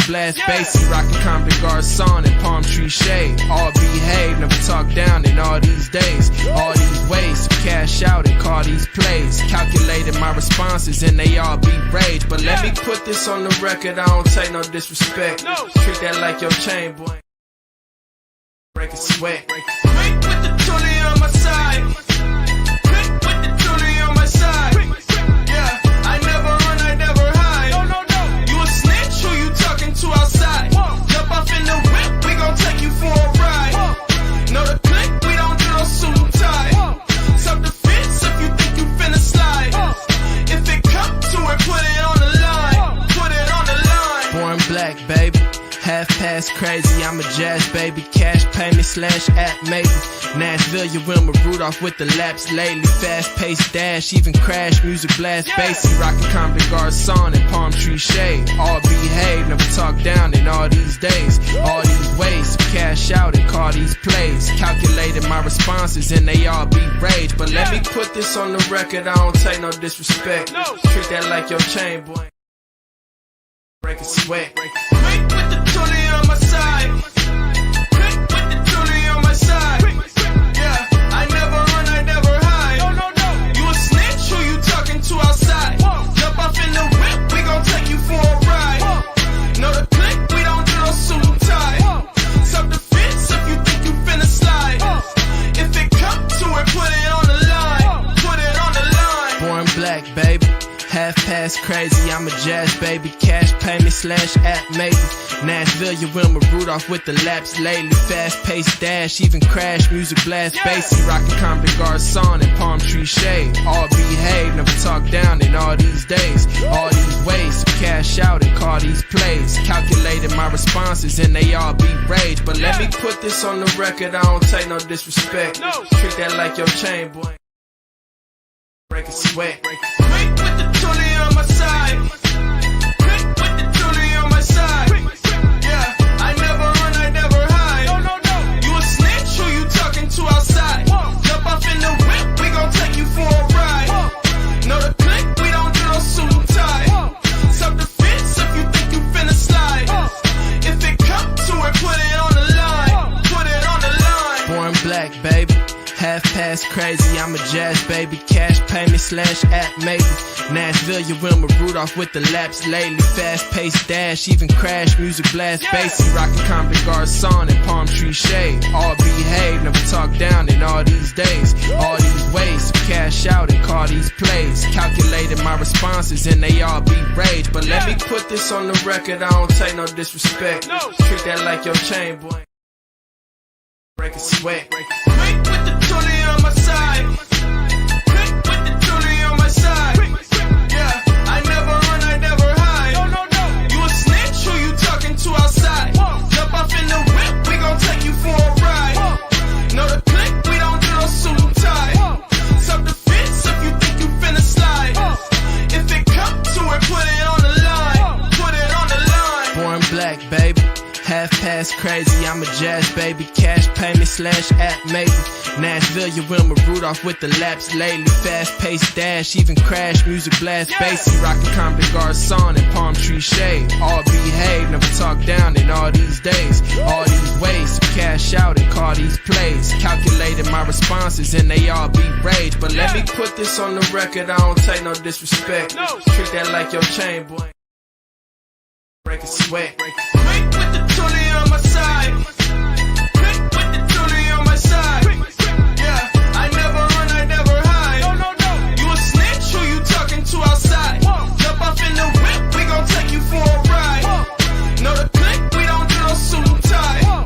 Blast bassy, rockin' Compton Garcon and palm tree shade. All behave, never talk down in all these days. All these ways to cash out and call these plays. Calculated my responses and they all be rage. But let me put this on the record, I don't take no disrespect. Treat that like your chain, boy. Break a sweat. Quick with the toolie on my side. Quick with the toolie on my side. Yeah, I never run, I never hide. You a snitch, who you talking to outside? Jump off in the whip, we gon' take you for a ride. Know the click, we don't do no suit and tie. Self-defense if you think you finna slide. If it come to it, put it on the line. Put it on the line. Born black, baby. Half past crazy, I'm a jazz baby. Cash payment / app maybe. Nashville, you Wilma Rudolph with the laps lately. Fast paced dash, even crash. Music blast bassy. Rockin' Compton Garcon and palm tree shade. All behave, never talk down in all these days. All these ways to cash out and call these plays. Calculated my responses and they all be rage. But let me put this on the record, I don't take no disrespect. Treat that like your chain, boy. Break a sweat. Quick with the toolie on my side. Quick with the toolie on my side. Yeah, I never run, I never hide. You a snitch, who you talking to outside? Jump off in the whip, we gon' take you for a ride. Know the click, we don't do no suit and tie. Self-defense if you think you finna slide. If it come to it, put it on the line. Put it on the line. Born black, baby. Half past crazy, I'm a jazz baby. Cash payment / app maybe. Nashville, you Wilma Rudolph with the laps lately. Fast paced dash, even crash. Music blast bassy. Rockin' Compton Garcon and palm tree shade. All behave, never talk down in all these days. All these ways to cash out and call these plays. Calculated my responses and they all be rage. But let me put this on the record, I don't take no disrespect. Treat that like your chain, boy. Break a sweat. Quick with the toolie on my side. Quick with the toolie on my side. Yeah, I never run, I never hide. You a snitch, who you talking to outside? Jump off in the whip, we gon' take you for a ride. Know the click, we don't do no suit and tie. Self-defense if you think you finna slide. If it come to it, put it on the line. Put it on the line. Born black, baby. Half past crazy, I'm a jazz baby. Cash payment / app maybe. Nashville, you Wilma Rudolph with the laps lately. Fast paced dash, even crash. Music blast bassy. Rockin' Compton Garcon and palm tree shade. All behave, never talk down in all these days. All these ways to cash out and call these plays. Calculated my responses and they all be rage. But let me put this on the record, I don't take no disrespect. Treat that like your chain, boy. Break a sweat. Quick with the toolie on my side. Quick with the toolie on my side. Yeah, I never run, I never hide. You a snitch, who you talking to outside? Jump off in the whip, we gon' take you for a ride. Know the click, we don't do no suit and tie. Self-defense if you think you finna slide. If it come to it, put it on the line. Put it on the line. Born black, baby. Half past crazy, I'm a jazz baby. Cash payment / app maybe. Nashville, you Wilma Rudolph with the laps lately. Fast paced dash, even crash. Music blast bassy. Rockin' Compton Garcon and palm tree shade. All behave, never talk down in all these days. All these ways to cash out and call these plays. Calculated my responses and they all be rage. But let me put this on the record, I don't take no disrespect. Treat that like your chain, boy. Break a sweat. Quick with the toolie on my side. Quick with the toolie on my side. Yeah, I never run, I never hide. You a snitch, who you talking to outside? Jump off in the whip, we gon' take you for a ride. Know the click, we don't do no suit and tie.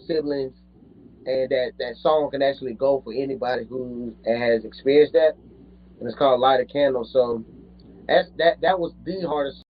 siblings, and that song can actually go for anybody who has experienced that. And it's called Light a Candle. So that was the hardest.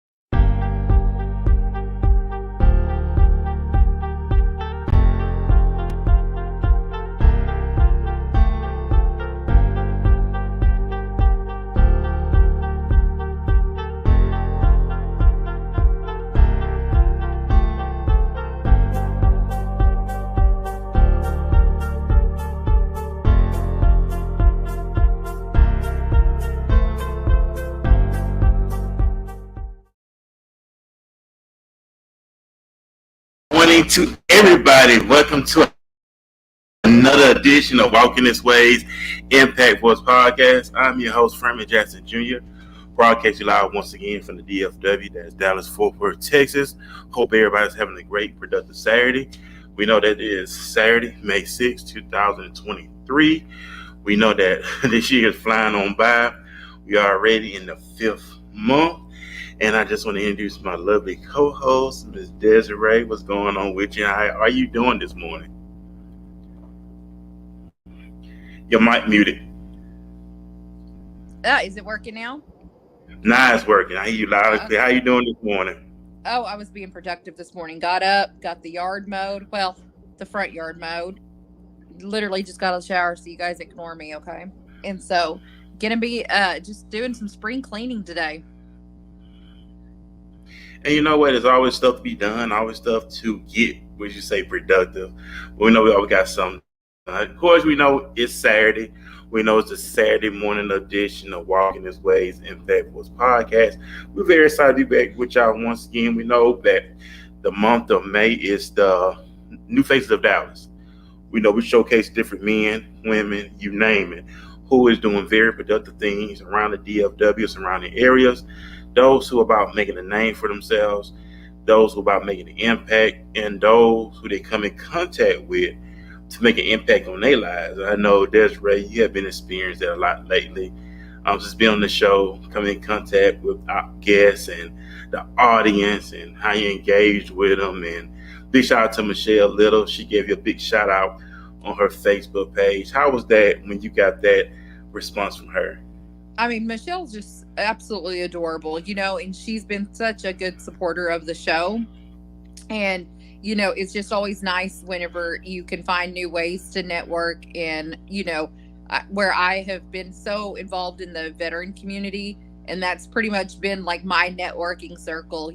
Morning to everybody. Welcome to another edition of Walking This Way's Impact Voice Podcast. I'm your host, Freeman Jackson Jr., broadcasting live once again from the DFW, that's Dallas Fort Worth, Texas. Hope everybody's having a great, productive Saturday. We know that it is Saturday, May 6, 2023. We know that this year is flying on by. We are already in the fifth month. And I just want to introduce my lovely co-host, Ms. Desiree. What's going on with you? How are you doing this morning? Your mic muted. Is it working now? Nah, it's working. I hear you loud and clear. How you doing this morning? Oh, I was being productive this morning. Got up, got the yard mowed. Well, the front yard mowed. Literally just got a shower, so you guys ignore me, okay? And so, gonna be just doing some spring cleaning today. And you know what? There's always stuff to be done, always stuff to get, would you say, productive. But we know we always got something. Of course, we know it's Saturday. We know it's the Saturday morning edition of Walking This Ways Impact Voice Podcast. We're very excited to be back with y'all once again. We know that the month of May is the New Faces of Dallas. We know we showcase different men, women, you name it, who is doing very productive things around the DFW, surrounding areas. Those who are about making a name for themselves, those who are about making an impact, and those who they come in contact with to make an impact on their lives. I know, Desiree, you have been experiencing that a lot lately. Just being on the show, coming in contact with our guests and the audience and how you engaged with them. And big shout out to Michelle Little. She gave you a big shout out on her Facebook page. How was that when you got that response from her? I mean, Michelle's just absolutely adorable, and she's been such a good supporter of the show. And, it's just always nice whenever you can find new ways to network. And, where I have been so involved in the veteran community, and that's pretty much been like my networking circle,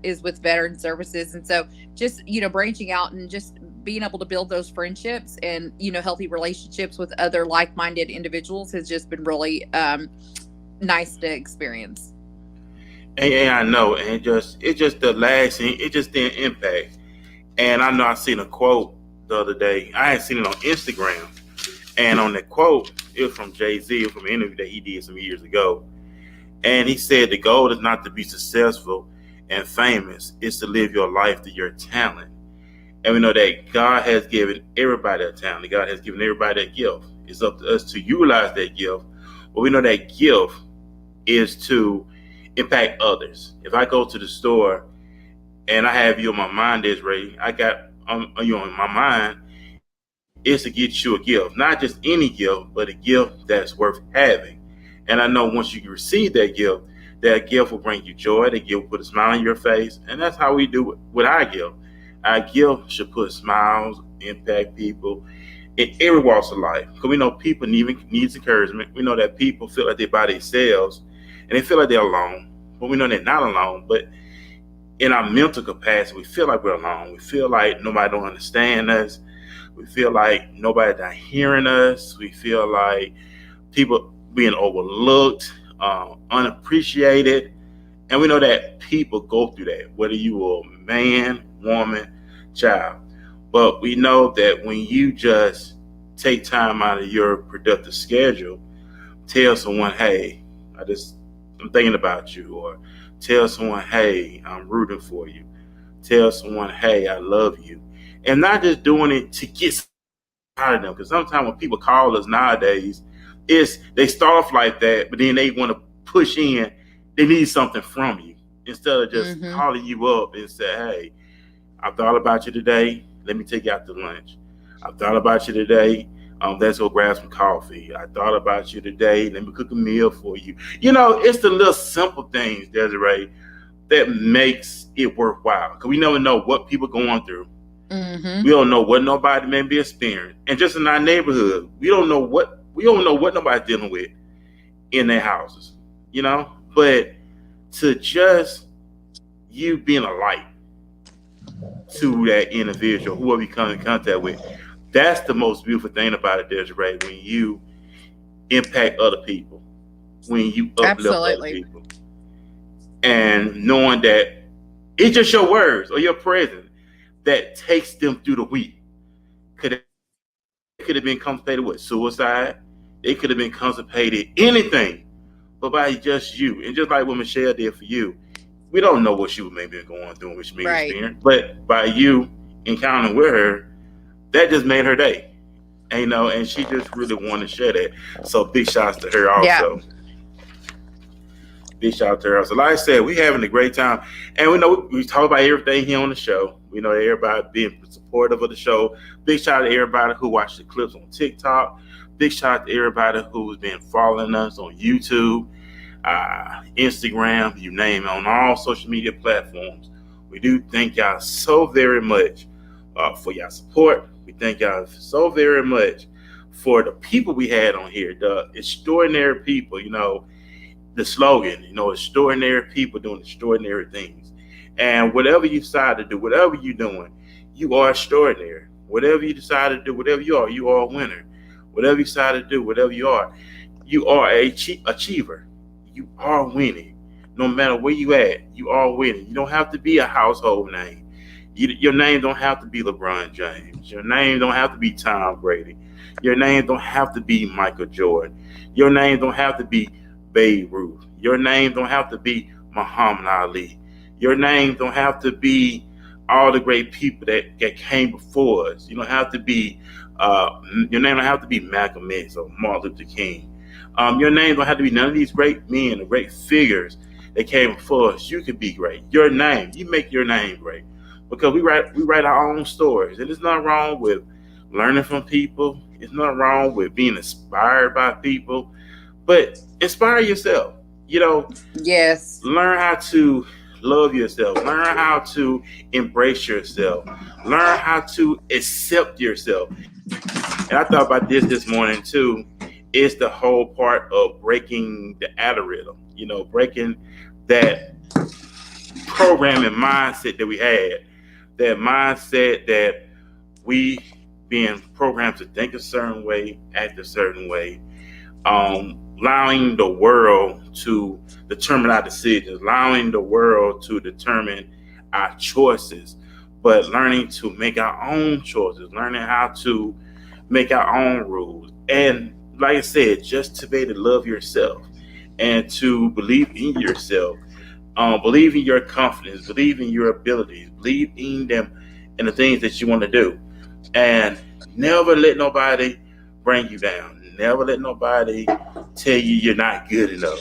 is with veteran services. And so just, branching out and just being able to build those friendships and, healthy relationships with other like-minded individuals has just been really nice to experience. And I know, and it's just the last thing, it just didn't impact. And I know I seen a quote the other day. I had seen it on Instagram. And on that quote, it was from Jay-Z, from an interview that he did some years ago. And he said the goal is not to be successful and famous, it's to live your life to your talent. And we know that God has given everybody a talent. God has given everybody a gift. It's up to us to utilize that gift. But we know that gift is to impact others. If I go to the store and I have you on my mind, Desiree, I got you on my mind, is to get you a gift. Not just any gift, but a gift that's worth having. And I know once you receive that gift will bring you joy. That gift will put a smile on your face. And that's how we do it with our gift. Our gift should put smiles, impact people in every walk of life. Because we know people needs encouragement. We know that people feel like they're by themselves and they feel like they're alone. But we know they're not alone. But in our mental capacity, we feel like we're alone. We feel like nobody don't understand us. We feel like nobody's not hearing us. We feel like people being overlooked, unappreciated. And we know that people go through that, whether you are a man, woman, child. But we know that when you just take time out of your productive schedule, tell someone, hey, I'm thinking about you, or tell someone, hey, I'm rooting for you. Tell someone, hey, I love you. And not just doing it to get out of them. Because sometimes when people call us nowadays, they start off like that, but then they want to push in. They need something from you instead of just calling you up and say, hey, I thought about you today. Let me take you out to lunch. I thought about you today. Let's go grab some coffee. I thought about you today. Let me cook a meal for you. It's the little simple things, Desiree, that makes it worthwhile. Because we never know what people going through. Mm-hmm. We don't know what nobody may be experiencing. And just in our neighborhood, we don't know what nobody's dealing with in their houses. But to just you being a light to that individual, whoever you come in contact with, that's the most beautiful thing about it, Desiree, when you impact other people, when you uplift other Absolutely. people. And knowing that it's just your words or your presence that takes them through the week. Could have been contemplated with suicide. They could have been contemplated anything, but by just you. And just like what Michelle did for you, we don't know what she was maybe going through, which may Right. experience. But by you encountering with her, that just made her day. And she just really wanted to share that. So big shouts to her Yeah. also. Big shout out to her. So like I said, we having a great time. And we know we talk about everything here on the show. We know everybody being supportive of the show. Big shout out to everybody who watched the clips on TikTok. Big shout out to everybody who's been following us on YouTube, Instagram, you name it, on all social media platforms. We do thank y'all so very much for y'all support. We thank y'all so very much for the people we had on here, the extraordinary people, the slogan, extraordinary people doing extraordinary things. And whatever you decide to do, whatever you're doing, you are extraordinary. Whatever you decide to do, whatever you are a winner. Whatever you decide to do, whatever you are a achiever. You are winning. No matter where you at, you are winning. You don't have to be a household name. Your name don't have to be LeBron James. Your name don't have to be Tom Brady. Your name don't have to be Michael Jordan. Your name don't have to be Babe Ruth. Your name don't have to be Muhammad Ali. Your name don't have to be all the great people that came before us. You don't have to be your name don't have to be Malcolm X or Martin Luther King. Your name don't have to be none of these great men or great figures that came before us. You can be great. Your name, you make your name great. Because we write our own stories. And there's nothing wrong with learning from people. It's nothing wrong with being inspired by people. But inspire yourself. Yes. Learn how to love yourself. Learn how to embrace yourself. Learn how to accept yourself. And I thought about this morning too. It's the whole part of breaking the algorithm. Breaking that programming mindset that we had. That mindset that we being programmed to think a certain way, act a certain way. Allowing the world to determine our decisions, allowing the world to determine our choices, but learning to make our own choices, learning how to make our own rules. And like I said, just to be able to love yourself and to believe in yourself, believe in your confidence, believe in your abilities, believe in them and the things that you want to do. And never let nobody bring you down. Never let nobody tell you you're not good enough.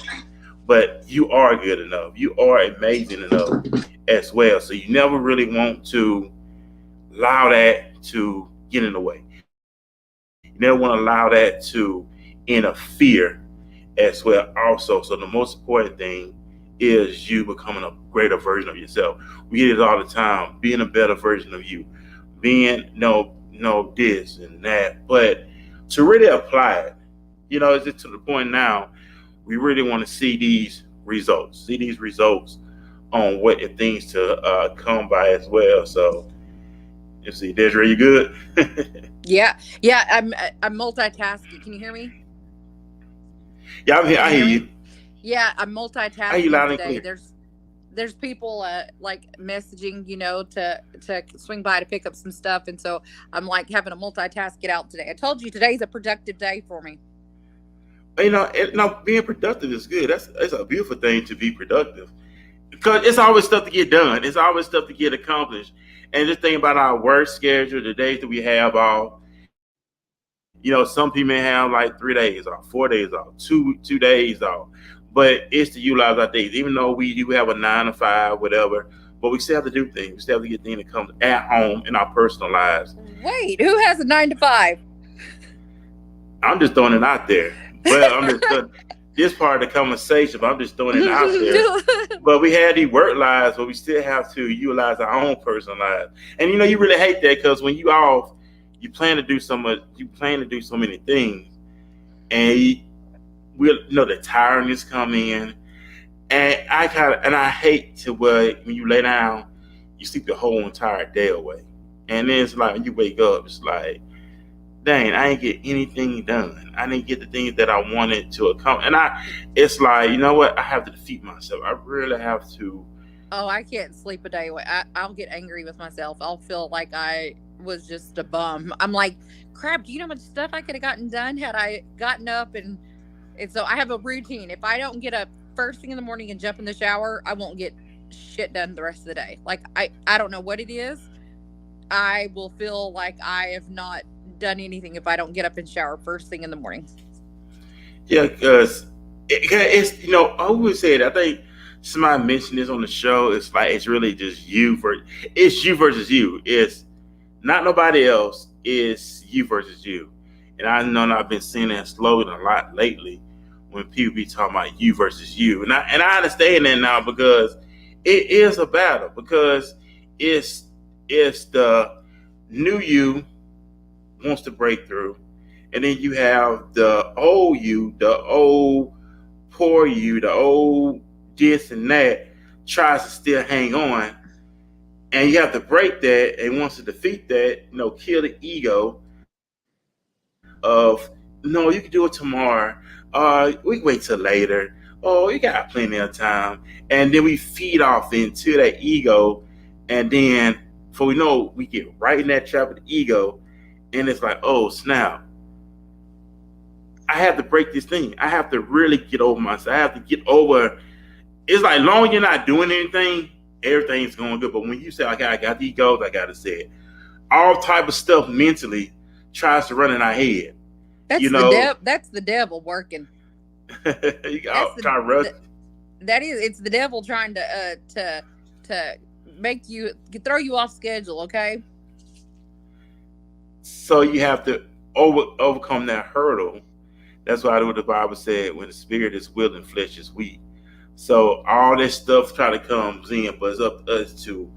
But you are good enough. You are amazing enough as well. So you never really want to allow that to get in the way. You never want to allow that to interfere as well also. So the most important thing is you becoming a greater version of yourself. We get it all the time, being a better version of you, being this and that. But to really apply it, it's just to the point now, we really want to see these results on what things to come by as well. So, let's see, Desiree, you good? Yeah. I'm multitasking. Can you hear me? Yeah, I'm here. I hear you. Yeah, I'm I multitasking hear you loud and today. clear. There's people like messaging, to swing by to pick up some stuff, and so I'm like having a multitask it out today. I told you today's a productive day for me. Being productive is good. It's a beautiful thing to be productive because it's always stuff to get done. It's always stuff to get accomplished. And just think about our work schedule, the days that we have off. Some people may have like 3 days off, 4 days off, two days off. But it's to utilize our days, even though we do have a 9 to 5, whatever. but we still have to do things. We still have to get things that come at home in our personal lives. Wait, who has a 9 to 5? I'm just throwing it out there. Well, I'm just this part of the conversation, but I'm just throwing it out there. But we have these work lives, but we still have to utilize our own personal lives. And you really hate that because when you off, you plan to do so much. You plan to do so many things, and the tiredness come in, and I hate to where when you lay down, you sleep the whole entire day away, and then it's like when you wake up, it's like, dang, I ain't get anything done. I didn't get the things that I wanted to accomplish. And it's like, you know what? I have to defeat myself. I really have to. Oh, I can't sleep a day away. I'll get angry with myself. I'll feel like I was just a bum. I'm like, crap, do you know how much stuff I could have gotten done had I gotten up? And so I have a routine. If I don't get up first thing in the morning and jump in the shower, I won't get shit done the rest of the day. Like, I don't know what it is. I will feel like I have not done anything if I don't get up and shower first thing in the morning. Yeah, because it's I always say it. I think somebody mentioned this on the show. It's like it's really just it's you versus you. It's not nobody else. It's you versus you. And I know I've been seeing that slogan a lot lately when people be talking about you versus you. And I understand that now because it is a battle because it's the new you wants to break through, and then you have the old you, the old poor you, the old this and that tries to still hang on, and you have to break that. And wants to defeat that, kill the ego of no, you can do it tomorrow. We can wait till later. Oh, you got plenty of time, and then we feed off into that ego, and then before we know, we get right in that trap of the ego. And it's like, oh, snap. I have to break this thing. I have to really get over myself. I have to get over. It's like, long as you're not doing anything, everything's going good. But when you say, okay, I got these goals, I got to say it. All type of stuff mentally tries to run in our head. That's the devil working. It's the devil trying to make you throw you off schedule, okay? So you have to overcome that hurdle. That's why what the Bible said, when the spirit is willing, flesh is weak. So all this stuff try to come in, but it's up to us to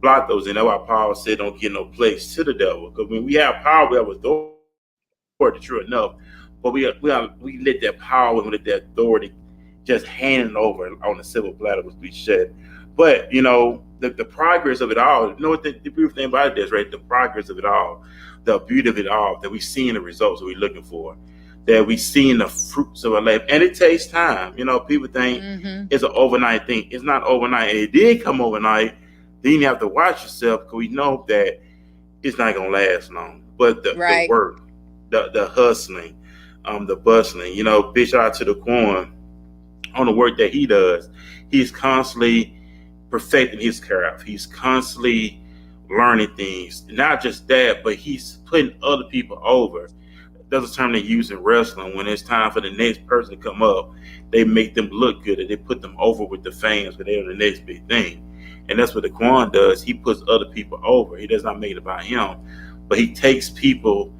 block those. And that's why Paul said, don't give no place to the devil. Because when we have power, we have authority, true enough. But we let that power, we let that authority just hand it over on the silver platter, which we shed. But, the progress of it all, what the beautiful thing about it is, right? The progress of it all, the beauty of it all, that we see in the results that we're looking for, that we see in the fruits of our life. And it takes time. People think it's an overnight thing. It's not overnight. And it did come overnight. Then you have to watch yourself because we know that it's not going to last long. But the work, the hustling, the bustling, big shout out to the Quan on the work that he does. He's constantly perfecting his craft. He's constantly learning things. Not just that, but he's putting other people over. That's a term they use in wrestling. When it's time for the next person to come up, they make them look good and they put them over with the fans when they're the next big thing. And that's what the Quan does. He puts other people over. He does not make it about him, but he takes people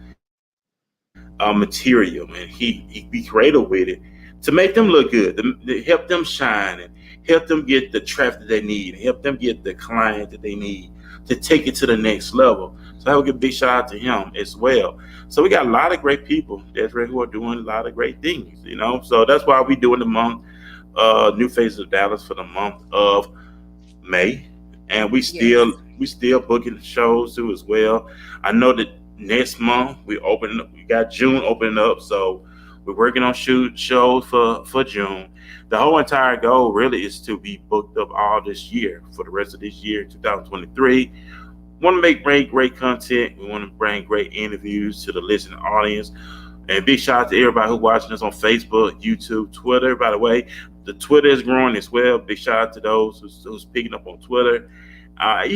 material and he be creative with it to make them look good, to help them shine and help them get the traffic that they need, help them get the client that they need to take it to the next level. So I will give a big shout out to him as well. So we got a lot of great people that's right who are doing a lot of great things, So that's why we doing the month, New Faces of Dallas for the month of May, and we still booking shows too as well. I know that next month we got June opening up, so we're working on shows for June. The whole entire goal really is to be booked up all this year for the rest of this year, 2023. Want to make great content. We want to bring great interviews to the listening audience. And big shout out to everybody who's watching us on Facebook, YouTube, Twitter. By the way, the Twitter is growing as well. Big shout out to those who's picking up on Twitter. I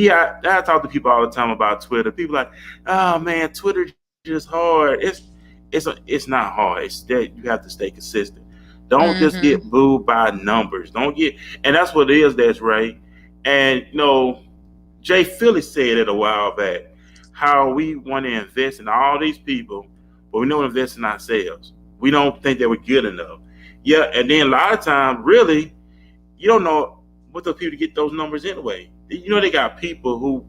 talk to people all the time about Twitter. People like, oh man, Twitter is just hard. It's not hard. It's that you have to stay consistent. Don't just get booed by numbers. And that's what it is. That's right. And Jay Phillips said it a while back, how we want to invest in all these people, but we don't invest in ourselves. We don't think that we're good enough. Yeah, and then a lot of times, really, you don't know what those people get those numbers anyway. They got people who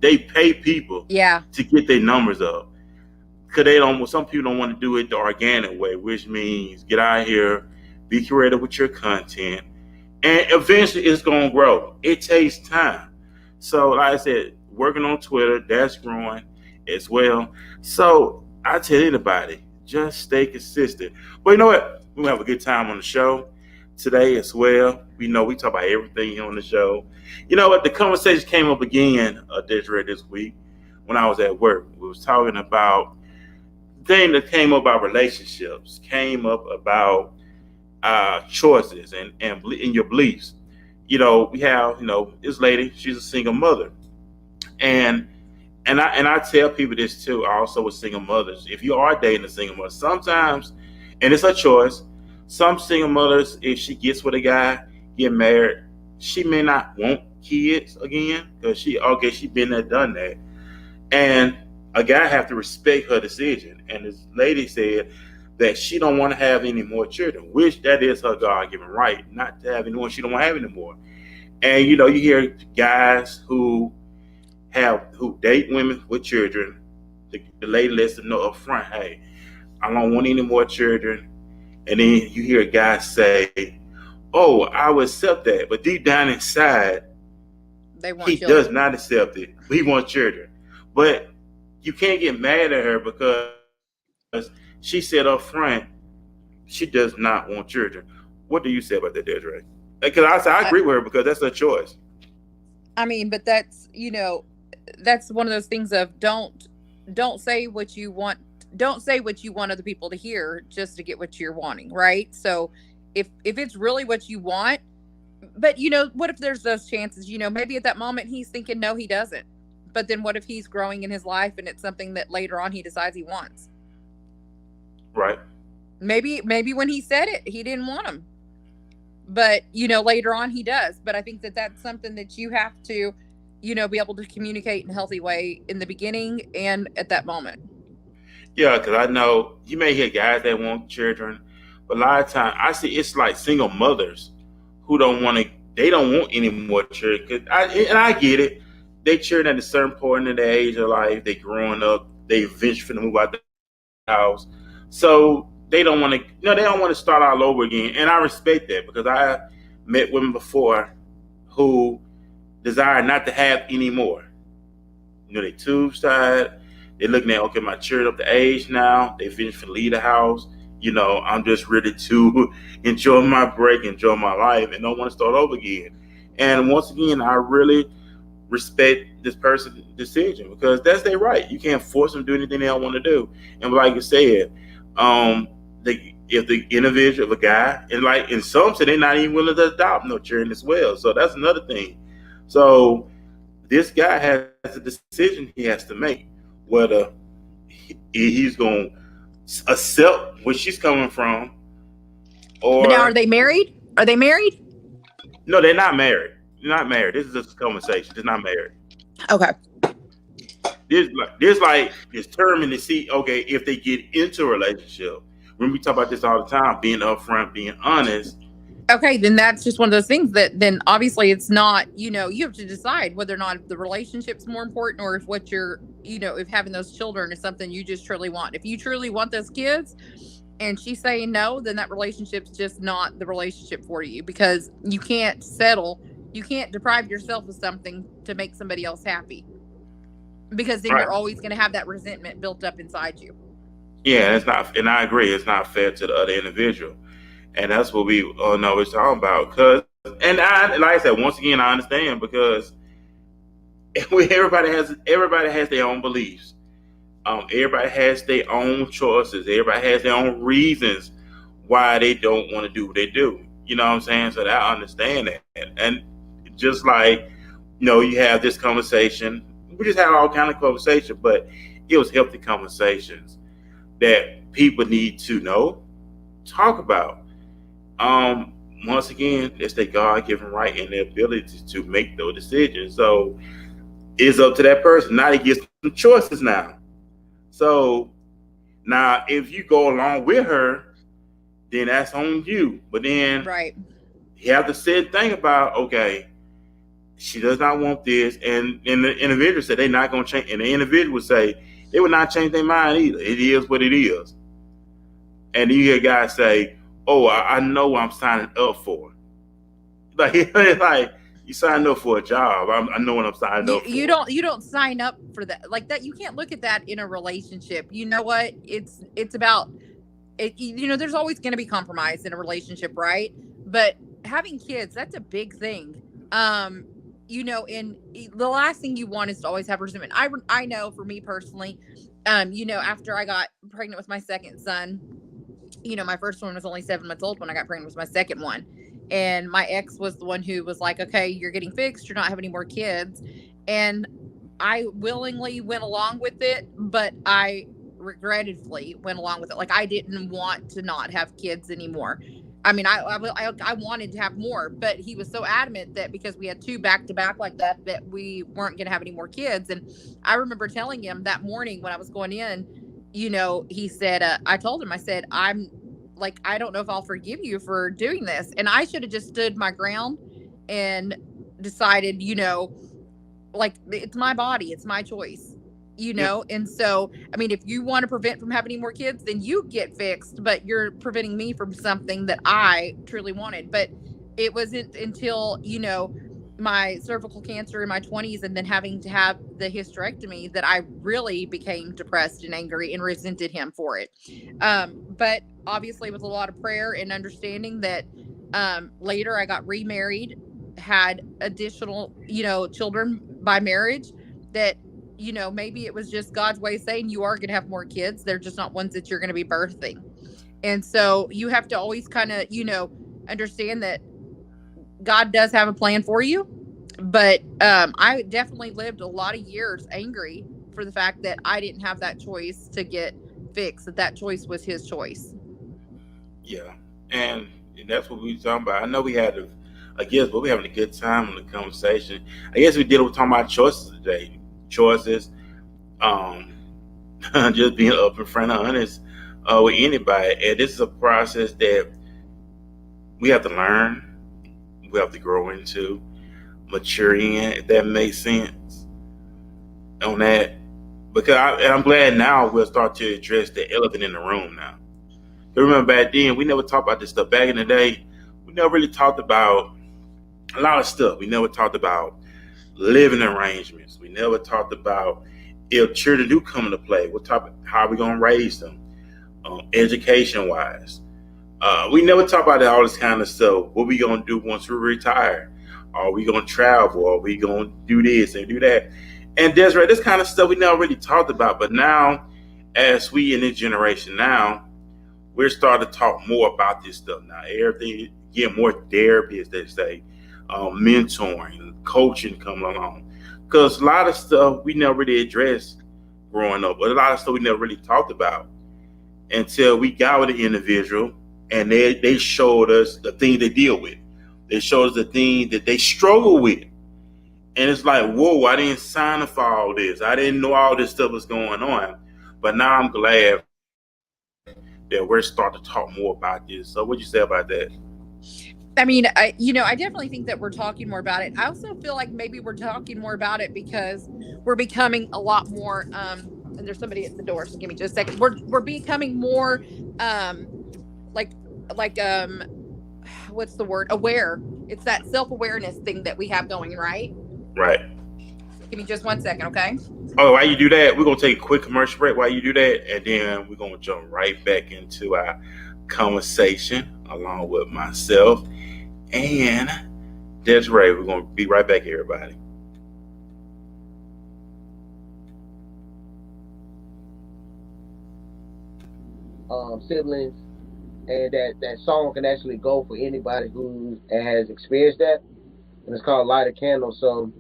they pay people Yeah. to get their numbers up. Cause they don't. Some people don't want to do it the organic way, which means get out here, be creative with your content, and eventually it's gonna grow. It takes time. So, like I said, working on Twitter, that's growing as well. So, I tell anybody, just stay consistent. But you know what? We're gonna have a good time on the show today as well. We know we talk about everything on the show. You know what? The conversation came up again, Desiree, this week when I was at work. We was talking about thing that came up about relationships, came up about choices and your beliefs. We have this lady. She's a single mother, and I tell people this too. Also with single mothers, if you are dating a single mother, sometimes, and it's a choice. Some single mothers, if she gets with a guy, get married, she may not want kids again because she been there, done that, and a guy have to respect her decision. And this lady said that she don't want to have any more children, which that is her God-given right, not to have anyone she don't want to have anymore. And you hear guys who date women with children. The lady lets them know up front, hey, I don't want any more children. And then you hear a guy say, oh, I would accept that. But deep down inside, he does not accept it. He wants children. But you can't get mad at her because she said up front she does not want children. What do you say about that, Desiree? Because I agree with her because that's her choice. I mean, but that's one of those things of don't say what you want. Don't say what you want other people to hear just to get what you're wanting, right? So if it's really what you want, but what if there's those chances? Maybe at that moment he's thinking no, he doesn't. But then what if he's growing in his life and it's something that later on he decides he wants? Right. Maybe when he said it, he didn't want him. But, later on he does. But I think that that's something that you have to, be able to communicate in a healthy way in the beginning and at that moment. Yeah, because I know you may hear guys that want children, but a lot of times I see it's like single mothers who they don't want any more children. And I get it. They children at a certain point in their age of life, they growing up, they eventually finna move out the house. So they don't want to, they don't want to start all over again. And I respect that because I met women before who desire not to have any more. They tube side, they're looking at, okay, my children up to age now, they finished to leave the house. I'm just ready to enjoy my break, enjoy my life, and don't want to start over again. And once again, I really respect this person's decision because that's their right. You can't force them to do anything they don't want to do. And like you said, if the individual, if a guy, and like in some say they're not even willing to adopt no children as well. So that's another thing. So this guy has a decision he has to make whether he's going to accept where she's coming from. Or but now, are they married? Are they married? No, they're not married. They're not married. This is just a conversation. They're not married. Okay. There's like this term in the see. Okay, if they get into a relationship, when we talk about this all the time, being upfront, being honest. Okay, then that's just one of those things that then obviously it's not. You have to decide whether or not the relationship's more important or if what you're, if having those children is something you just truly want. If you truly want those kids, and she's saying no, then that relationship's just not the relationship for you because you can't settle. You can't deprive yourself of something to make somebody else happy because then you're always going to have that resentment built up inside you. Yeah, it's not, and I agree, it's not fair to the other individual, and that's what we know we're talking about. Because, like I said, once again, I understand because everybody has their own beliefs. Everybody has their own choices. Everybody has their own reasons why they don't want to do what they do. You know what I'm saying? So I understand that. And just like, you have this conversation, we just had all kind of conversation, but it was healthy conversations that people need to talk about. once again, it's their God given right and their ability to make those decisions. So it's up to that person. Now they get some choices now. So now if you go along with her, then that's on you. But then Right. you have to sit think about, okay, she does not want this, and the individual said they're not going to change, and the individual would say they would not change their mind either. It is what it is. And you hear guys say, "Oh, I know what I'm signing up for." Like, like you signed up for a job. I know what I'm signing you up you for. don't you don't sign up for that like that. You can't look at that in a relationship. You know what? It's about it. There's always going to be compromise in a relationship, right? But having kids, that's a big thing. um and the last thing you want is to always have resentment. I know for me personally, after I got pregnant with my second son, my first one was only 7 months old when I got pregnant with my second one. And my ex was the one who was like, okay, you're getting fixed. You're not having any more kids. And I willingly went along with it, but I regretfully went along with it. Like, I didn't want to not have kids anymore. I mean, I wanted to have more, but he was so adamant that because we had two back to back like that, that we weren't going to have any more kids. And I remember telling him that morning when I was going in, he said, I told him, I said, I'm like, I don't know if I'll forgive you for doing this. And I should have just stood my ground and decided, like, it's my body, it's my choice, Yeah, and so, I mean, if you want to prevent from having any more kids, then you get fixed, but you're preventing me from something that I truly wanted. But it wasn't until, my cervical cancer in my 20s and then having to have the hysterectomy that I really became depressed and angry and resented him for it. But obviously with a lot of prayer and understanding that, later I got remarried, had additional, children by marriage, that, maybe it was just God's way of saying you are going to have more kids. They're just not ones that you're going to be birthing. And so you have to always kind of, understand that God does have a plan for you. But I definitely lived a lot of years angry for the fact that I didn't have that choice to get fixed, that choice was his choice. yeah, and that's what we talking about. I know we had a guess, but we're having a good time in the conversation. I guess we did. We're talking about choices today. Choices. Um, just being up in front of honest with anybody, and this is a process that we have to learn. We have to grow into, mature in. If that makes sense on that, because and I'm glad now we'll start to address the elephant in the room now. 'Cause remember back then we never talked about this stuff. Back in the day, we never really talked about a lot of stuff. We never talked about living arrangements. We never talked about if children do come into play, what type of, how are we gonna raise them, education wise. We never talk about all this kind of stuff. What we gonna do once we retire? Are we gonna travel? Are we gonna do this and do that? And Desiree, this kind of stuff we never really talked about. But now, as we in this generation now, we're starting to talk more about this stuff now. Everything get more therapy, as they say, mentoring, coaching coming along. Because a lot of stuff we never really addressed growing up, but a lot of stuff we never really talked about until we got with the individual and they showed us the thing they deal with. They showed us the thing that they struggle with. And it's like, whoa, I didn't sign up for all this. I didn't know all this stuff was going on. But now I'm glad that we're starting to talk more about this. So what you say about that? I mean, I definitely think that we're talking more about it. I also feel like maybe we're talking more about it because we're becoming a lot more, and there's somebody at the door, so give me just a second. We're becoming more, like like what's the word? Aware. It's that self-awareness thing that we have going, right? Right. Give me just 1 second, okay? Oh, while you do that, we're gonna take a quick commercial break while you do that, and then we're gonna jump right back into our conversation along with myself and Desiree. We're gonna be right back, everybody. Siblings, and that song can actually go for anybody who has experienced that, and it's called "Light a Candle." So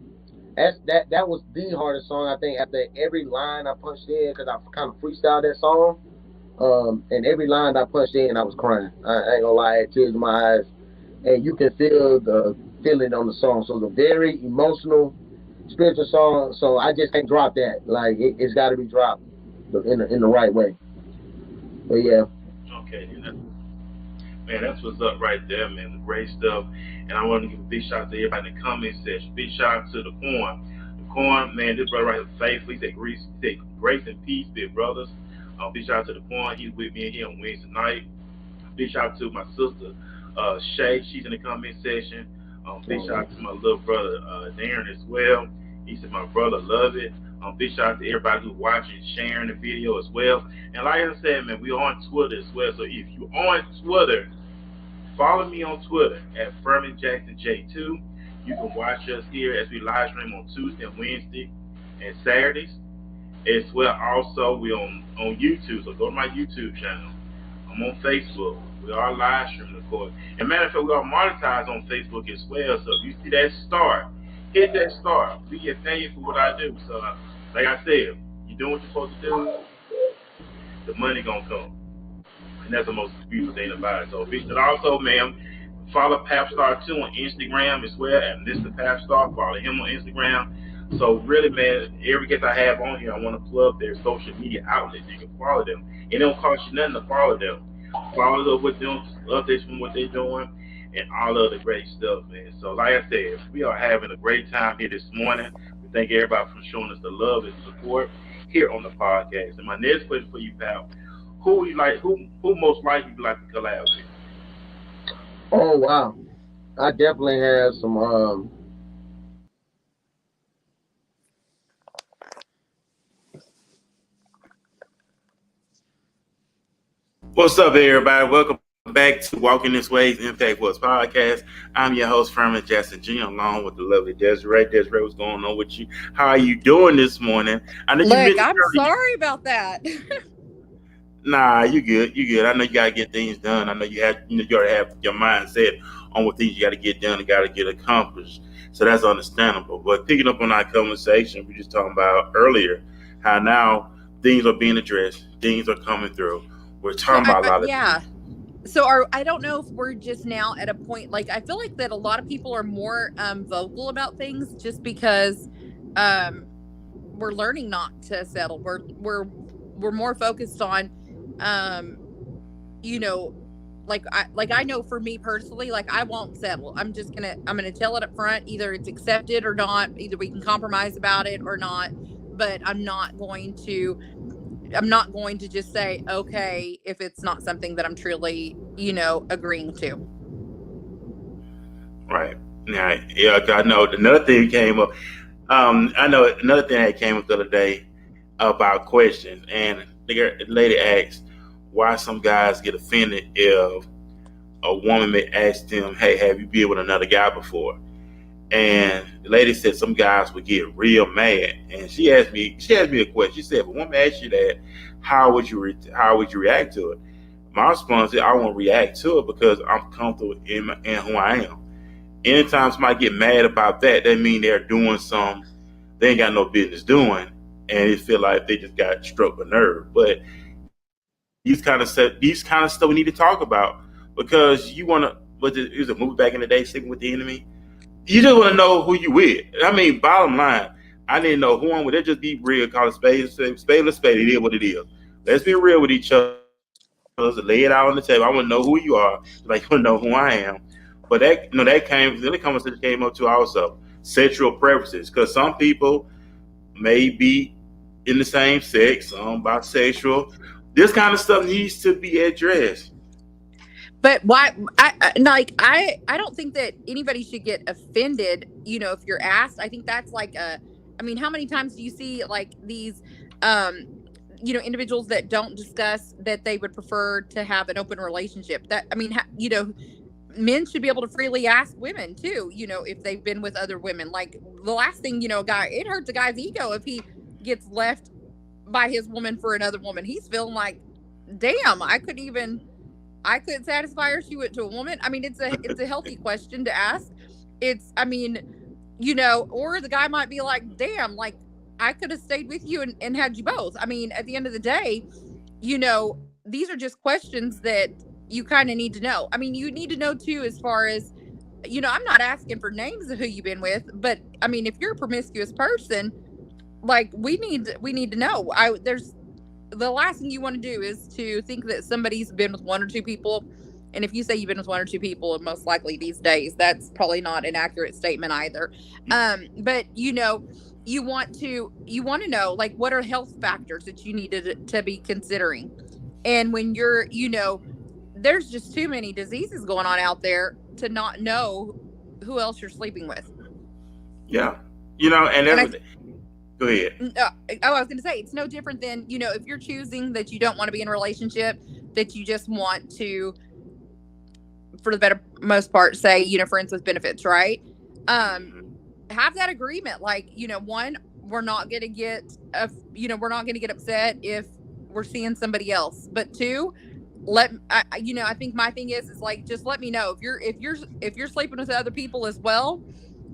that was the hardest song I think. After every line I punched in, because I kind of freestyled that song, and every line I punched in, I was crying. I ain't gonna lie, I had tears in my eyes, and you can feel the feeling on the song. So the very emotional, spiritual song. So I just can't drop that. Like it's got to be dropped in the right way. But yeah. Okay, man, that's what's up right there, man. The great stuff. And I want to give a big shout out to everybody in the comment section. Big shout out to the corn. The corn, man, this brother right here, faithfully, he said grace and peace, big brothers. Big shout out to the corn. He's with me here on Wednesday night. Big shout out to my sister, Shay. She's in the comment section. Big shout out to my little brother, Darren, as well. He said, my brother love it. Big shout out to everybody who's watching, sharing the video as well. And like I said, man, we on Twitter as well. So if you're on Twitter, follow me on Twitter at Furman Jackson J2. You can watch us here as we live stream on Tuesday and Wednesday and Saturdays. As well, also, we're on YouTube. So go to my YouTube channel. I'm on Facebook. We are live streaming, of course. And matter of fact, we are monetized on Facebook as well. So if you see that star, hit that star. We get paid for what I do. So, like I said, you're doing what you're supposed to do, the money gonna come. And that's the most beautiful thing about it. So, and also, ma'am, follow Papstar2 on Instagram as well, and Mr. Papstar. Follow him on Instagram. So, really, man, every guest I have on here, I want to plug their social media outlets. You can follow them. It don't cost you nothing to follow them. Follow up with them, updates from what they're doing, and all of the great stuff, man. So, like I said, we are having a great time here this morning. We thank everybody for showing us the love and support here on the podcast. And my next question for you, pal, who you like? Who most likely you like to collab with? Oh wow. I definitely have some. What's up, everybody? Welcome back to Walking This Way's Impact What's podcast. I'm your host, Furman Jackson Jr., along with the lovely Desiree. Desiree, what's going on with you? How are you doing this morning? I know Look, I'm sorry about that. Nah, you good. You good. I know you gotta get things done. I know you already have your mind set on what things you gotta get done and gotta get accomplished. So that's understandable. But picking up on our conversation we just talking about earlier, how now things are being addressed, things are coming through. We're talking about a lot of things. So I don't know if we're just now at a point, like I feel like that a lot of people are more vocal about things just because we're learning not to settle. We're more focused on like I know for me personally, like I won't settle. I'm gonna tell it up front. Either it's accepted or not. Either we can compromise about it or not. But I'm not going to just say okay if it's not something that I'm truly, agreeing to. Right. Yeah. I know another thing came up. I know another thing that came up the other day about questions, and the lady asked why some guys get offended if a woman may ask them, "Hey, have you been with another guy before?" And the lady said some guys would get real mad. And she asked me a question. She said, "If a woman asks you that, how would you react to it?" My response is, I won't react to it because I'm comfortable in who I am. Anytime somebody get mad about that means they're doing something they ain't got no business doing, and it feel like they just got struck a nerve. But these kind of stuff we need to talk about, because you want to. It was a movie back in the day, Sleeping with the Enemy. You just want to know who you with. I mean, bottom line, I didn't know who I'm with. They just be real, call it spade or spade. It is what it is. Let's be real with each other. Lay it out on the table. I want to know who you are, like you want to know who I am. But that came. The conversation came up to also sexual preferences, because some people may be in the same sex, some bisexual. This kind of stuff needs to be addressed. But why? I don't think that anybody should get offended. If you're asked, I think that's like how many times do you see like these, individuals that don't discuss that they would prefer to have an open relationship? Men should be able to freely ask women too. If they've been with other women. Like the last thing, it hurts a guy's ego if he gets left by his woman for another woman. He's feeling like, damn, I couldn't satisfy her. She went to a woman. I mean, it's a healthy question to ask. Or the guy might be like, damn, like I could have stayed with you and had you both. I mean, at the end of the day, these are just questions that you kind of need to know. I mean, you need to know too, as far as, I'm not asking for names of who you've been with, but I mean, if you're a promiscuous person, like we need to know. There's the last thing you want to do is to think that somebody's been with one or two people. And if you say you've been with one or two people, and most likely these days, that's probably not an accurate statement either. But you want to know, like, what are health factors that you need to be considering. And when there's just too many diseases going on out there to not know who else you're sleeping with. Yeah, and And everything. Go ahead. I was going to say, it's no different than, if you're choosing that you don't want to be in a relationship, that you just want to, for the better most part, say, friends with benefits, right? Have that agreement. Like, one, we're not going to get, upset if we're seeing somebody else. But two, I think my thing is like, just let me know if you're sleeping with other people as well.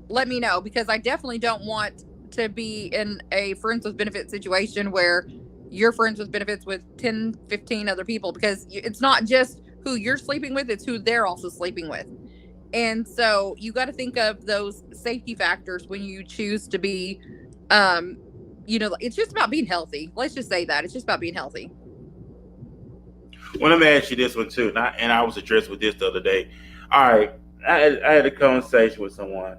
Let me know, because I definitely don't want to be in a friends with benefits situation where you're friends with benefits with 10, 15 other people, because it's not just who you're sleeping with, it's who they're also sleeping with. And so you got to think of those safety factors when you choose to be, it's just about being healthy. Let's just say that it's just about being healthy. Well, let me ask you this one too, and I was addressed with this the other day. All right, I had a conversation with someone,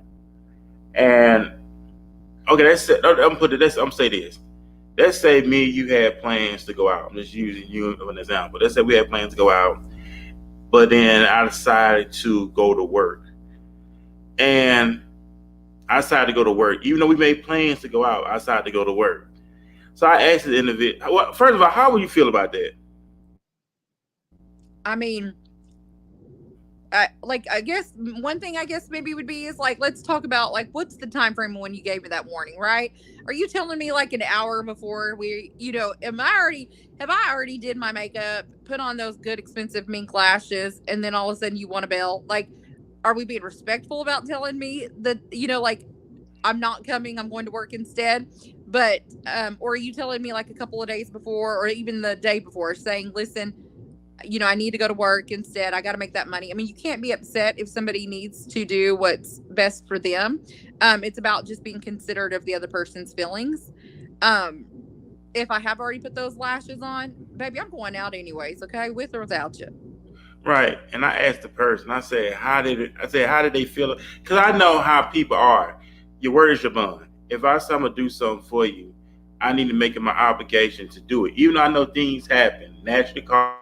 and okay, I'm say this. Let's say me and you had plans to go out. I'm just using you as an example. Let's say we had plans to go out, but then I decided to go to work, and I decided to go to work, even though we made plans to go out. I decided to go to work. So I asked the individual, well, first of all, how would you feel about that? I mean, I guess one thing maybe would be is like, let's talk about, like, what's the time frame when you gave me that warning, right? Are you telling me like an hour before have I already did my makeup, put on those good expensive mink lashes, and then all of a sudden you want to bail? Like, are we being respectful about telling me that, like, I'm not coming, I'm going to work instead? But or are you telling me like a couple of days before, or even the day before, saying, listen, I need to go to work instead. I got to make that money. I mean, you can't be upset if somebody needs to do what's best for them. It's about just being considerate of the other person's feelings. If I have already put those lashes on, baby, I'm going out anyways. Okay. With or without you. Right. And I asked the person, I said, how did they feel? Because I know how people are. Your word is your bond. If I say I'm going to do something for you, I need to make it my obligation to do it. Even though I know things happen, naturally causes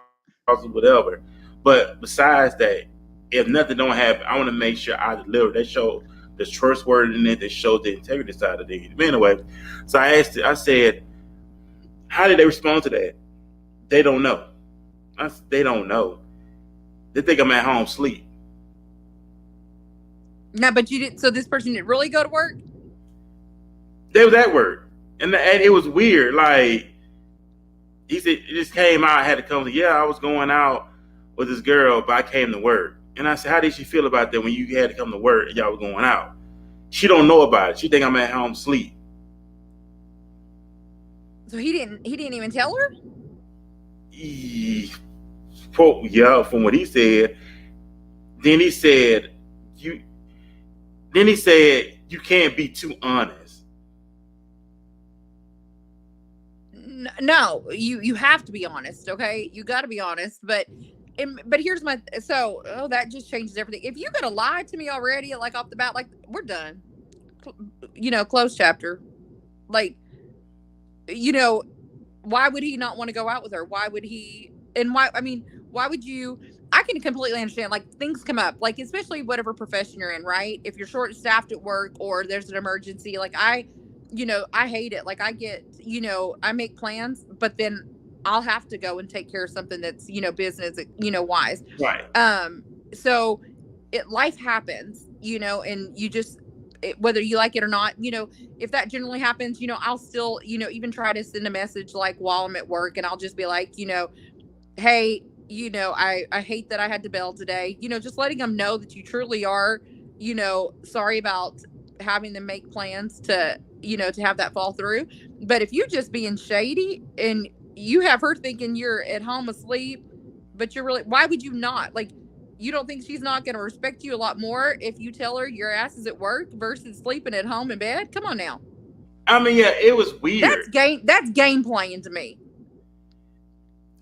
whatever. But besides that, if nothing don't happen, I want to make sure I deliver. That show the trustworthiness, that shows the integrity side of things. But anyway, so I said, how did they respond to that? They don't know. They don't know. They think I'm at home asleep. No, but you didn't. So this person didn't really go to work? They was at work. And it was weird. Like, he said, it just came out. I had to come. Yeah, I was going out with this girl, but I came to work. And I said, how did she feel about that when you had to come to work and y'all was going out? She don't know about it. She think I'm at home asleep. So he didn't even tell her? Yeah, from what he said. Then he said, you can't be too honest. No, you have to be honest, okay? You got to be honest, but here's that just changes everything. If you're gonna lie to me already, like off the bat, like, we're done. Close chapter. Like, why would he not want to go out with her? Why would he? And why? I mean, why would you? I can completely understand. Like, things come up, like, especially whatever profession you're in, right? If you're short staffed at work or there's an emergency, like I hate it. Like, I get, I make plans, but then I'll have to go and take care of something that's, business, wise. Right. So life happens, and you just, whether you like it or not, if that generally happens, I'll still, even try to send a message like while I'm at work, and I'll just be like, hey, I hate that I had to bail today, just letting them know that you truly are, sorry about having them make plans to, to have that fall through. But if you're just being shady and you have her thinking you're at home asleep, but you're really, why would you not? Like, you don't think she's not going to respect you a lot more if you tell her your ass is at work versus sleeping at home in bed? Come on now. I mean, yeah, it was weird. That's game playing to me.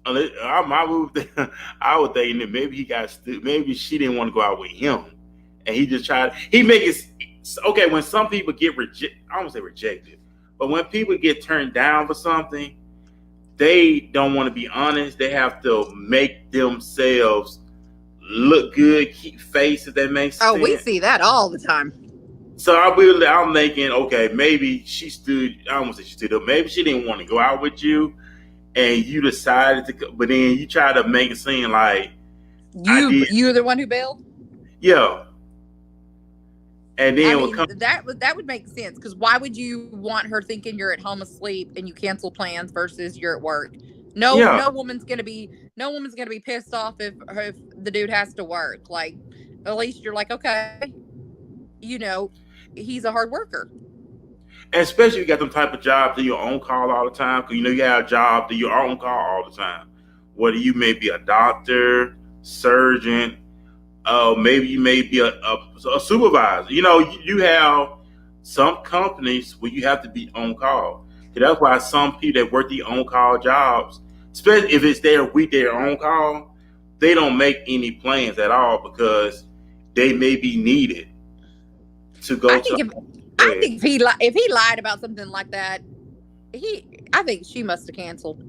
I was thinking that maybe he got maybe she didn't want to go out with him, and he just tried. He make it okay when some people get rejected. I don't say rejected, but when people get turned down for something, they don't want to be honest. They have to make themselves look good, keep face, if that makes sense. Oh, we see that all the time. So I'm thinking, okay, maybe she stood. I don't want to say she stood up. Maybe she didn't want to go out with you, and you decided to. But then you try to make it seem like you're the one who bailed. Yeah. And then that would make sense, because why would you want her thinking you're at home asleep and you cancel plans versus you're at work? No woman's gonna be pissed off if the dude has to work. Like, at least you're like, okay, he's a hard worker. And especially if you got them type of jobs that you're on call all the time, because you have a job that you're on call all the time. Whether you may be a doctor, surgeon, maybe you may be a supervisor. You have some companies where you have to be on call. So that's why some people that work the on call jobs, especially if it's their week they're on call, they don't make any plans at all because they may be needed to go. I think if he lied about something like that, I think she must have canceled.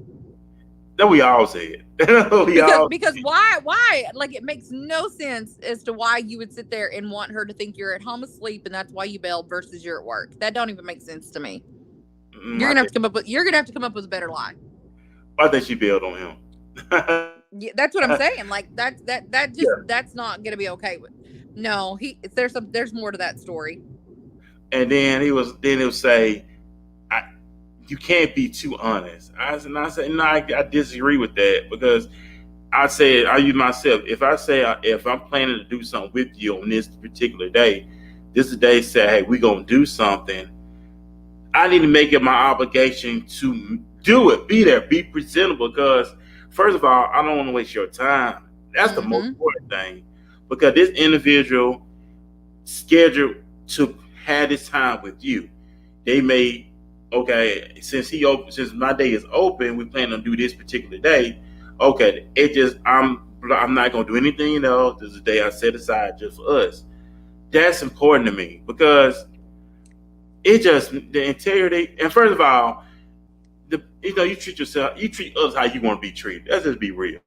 That we all said. Because why? Like, it makes no sense as to why you would sit there and want her to think you're at home asleep and that's why you bailed versus you're at work. That don't even make sense to me. You're gonna have to come up with a better lie. I think she bailed on him. Yeah, that's what I'm saying. Like, that's not gonna be okay with. No, there's more to that story. And then it would say, you can't be too honest. I said, no, I disagree with that, because I use myself. If I'm planning to do something with you on this particular day, this is the day say, hey, we're going to do something. I need to make it my obligation to do it, be there, be presentable, because first of all, I don't want to waste your time. That's the most important thing, because this individual scheduled to have this time with you. They may, okay, since my day is open, we plan on do this particular day. Okay, I'm not gonna do anything else. This is a day I set aside just for us. That's important to me, because the integrity. And first of all, you treat yourself, you treat others how you want to be treated. Let's just be real.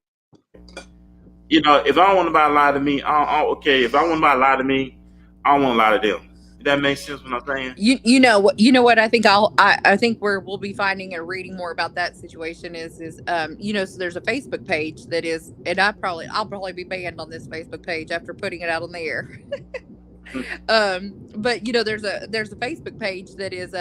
If I don't want nobody to lie to me, if I want somebody to lie to me, I don't want to lie to them. That makes sense what I'm saying. You know what I think I think we'll be finding and reading more about that situation is so there's a Facebook page that is, and I'll probably be banned on this Facebook page after putting it out on the air. But there's a Facebook page that is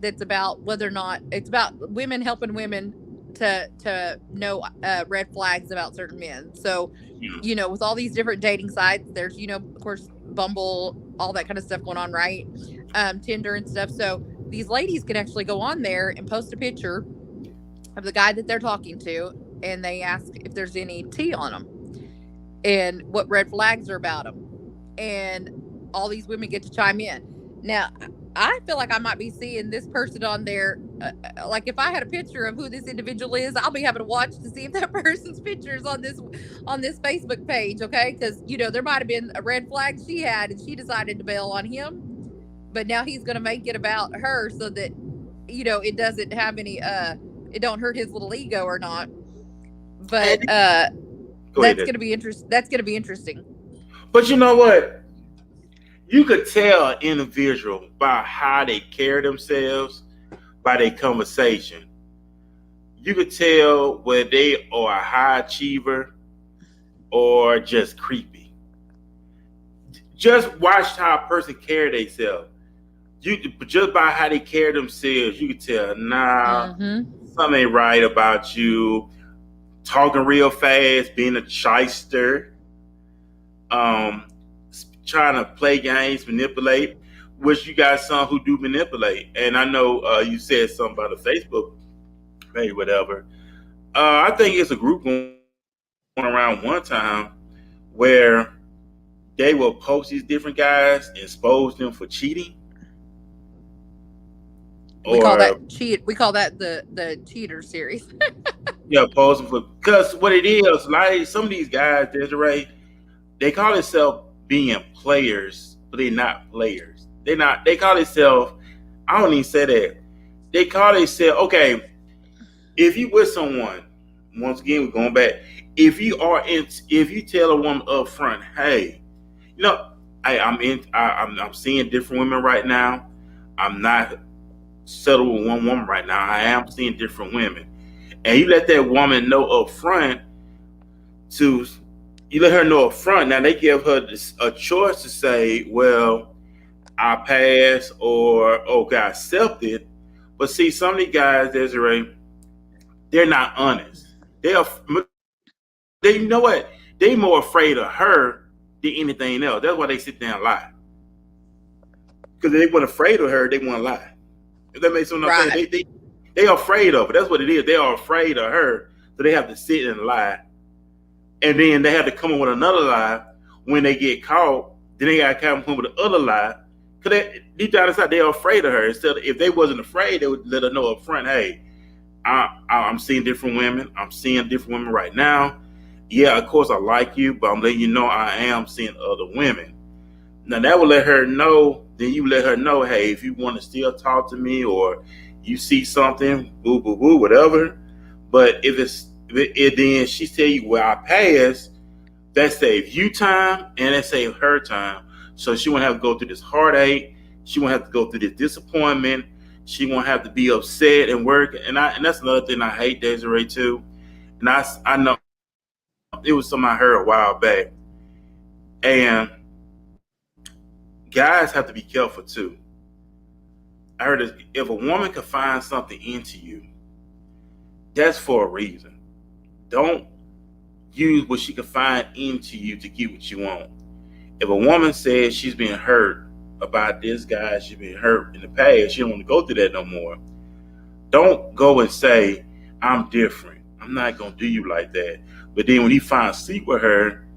that's about whether or not it's about women helping women to know red flags about certain men. So with all these different dating sites, there's of course Bumble, all that kind of stuff going on, right? Tinder and stuff. So these ladies can actually go on there and post a picture of the guy that they're talking to, and they ask if there's any tea on them and what red flags are about them, and all these women get to chime in. Now, I feel like I might be seeing this person on there. Like, if I had a picture of who this individual is, I'll be having to watch to see if that person's picture is on this Facebook page. Okay, because there might have been a red flag she had, and she decided to bail on him, but now he's going to make it about her so that it doesn't have any it don't hurt his little ego or not. But that's going to be interesting. That's going to be interesting. But you know what? You could tell an individual by how they carry themselves, by their conversation. You could tell whether they are a high achiever or just creepy. Just watch how a person carry themselves. Just by how they carry themselves, you could tell, something ain't right about you. Talking real fast, being a shyster. Trying to play games, manipulate, which you got some who do manipulate. And I know you said something about a Facebook page, whatever. I think it's a group going around one time where they will post these different guys, expose them for cheating, We call that or cheat. We call that the cheater series. yeah, pose them for, because what it is, like some of these guys, Desiree, they call themselves being players, but they're not players. They're not. They call themselves. I don't even say that. They call themselves, okay. If you with someone, once again, we're going back. If you tell a woman up front, hey, you know, I'm seeing different women right now. I'm not settled with one woman right now. I am seeing different women, and you let that woman know up front to you let her know up front. Now they give her a choice to say, well, I pass or okay, I accept it. But see, some of these guys, Desiree, they're not honest. They are. They, you know what? They more afraid of her than anything else. That's why they sit there and lie. Because if they weren't afraid of her, they want to lie. If that makes sense, what I'm saying, Right. they are afraid of her. That's what it is. They are afraid of her, so they have to sit and lie, and then they have to come up with another lie when they get caught. Then they got to come up with the other lie because they deep down inside they are afraid of her. Instead, if they wasn't afraid, they would let her know up front, hey, I'm seeing different women. I'm seeing different women right now. Yeah, of course I like you, but I'm letting you know I am seeing other women. Now that will let her know. Then you let her know, hey, if you want to still talk to me or you see something, boo boo boo, whatever. But if then she tell you, well, I passed, that saves you time and that saves her time. So she won't have to go through this heartache. She won't have to go through this disappointment. She won't have to be upset and work. And that's another thing I hate, Desiree, too. And I know it was something I heard a while back. And guys have to be careful too. I heard this, if a woman can find something into you, that's for a reason. Don't use what she can find into you to get what you want. If a woman says she's been hurt about this guy, she's been hurt in the past, she don't want to go through that no more. Don't go and say, I'm different. I'm not gonna do you like that. But then when he finds sleep with her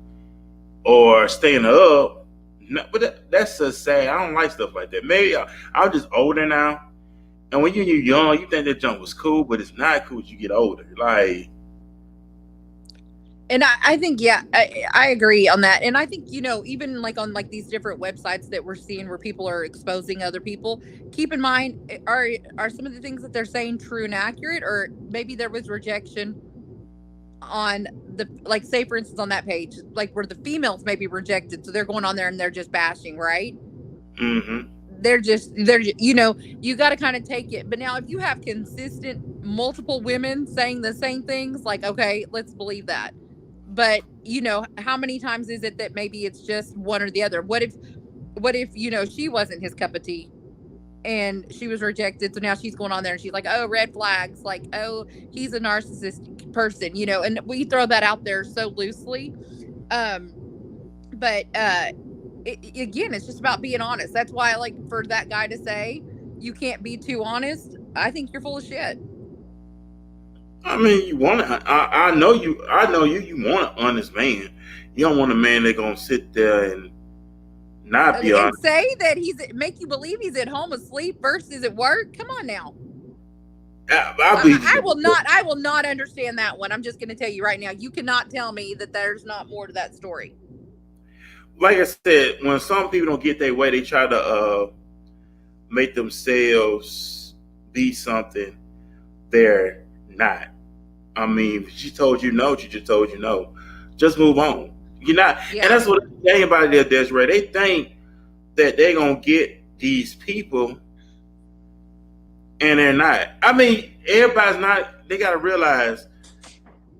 or staying up, no, but that's just sad. I don't like stuff like that. Maybe I'm just older now. And when you're young, you think that junk was cool, but it's not cool as you get older. Like, And I think, yeah, I agree on that. And I think, even like on like these different websites that we're seeing where people are exposing other people, keep in mind, are some of the things that they're saying true and accurate, or maybe there was rejection on the, like, say for instance on that page, like where the females may be rejected, so they're going on there and they're just bashing, right? mm-hmm. You got to kind of take it. But now if you have consistent multiple women saying the same things, like, okay, let's believe that. But how many times is it that maybe it's just one or the other? What if she wasn't his cup of tea and she was rejected, so now she's going on there and she's like, oh, red flags, like, oh, he's a narcissistic person, and we throw that out there so loosely. But again, it's just about being honest. That's why I like for that guy to say you can't be too honest. I think you're full of shit. I mean, you want to. I know you. I know you. You want an honest man. You don't want a man that's gonna sit there and not be And honest. say that make you believe he's at home asleep versus at work. Come on now. I believe I will not. I will not understand that one. I'm just going to tell you right now. You cannot tell me that there's not more to that story. like I said, when some people don't get their way, they try to make themselves be something they're not. I mean, if she told you no, she just told you no. Just move on. You're not, Yeah. and that's what anybody there, Desiree. They think that they're gonna get these people, and they're not. I mean, everybody's not. They gotta realize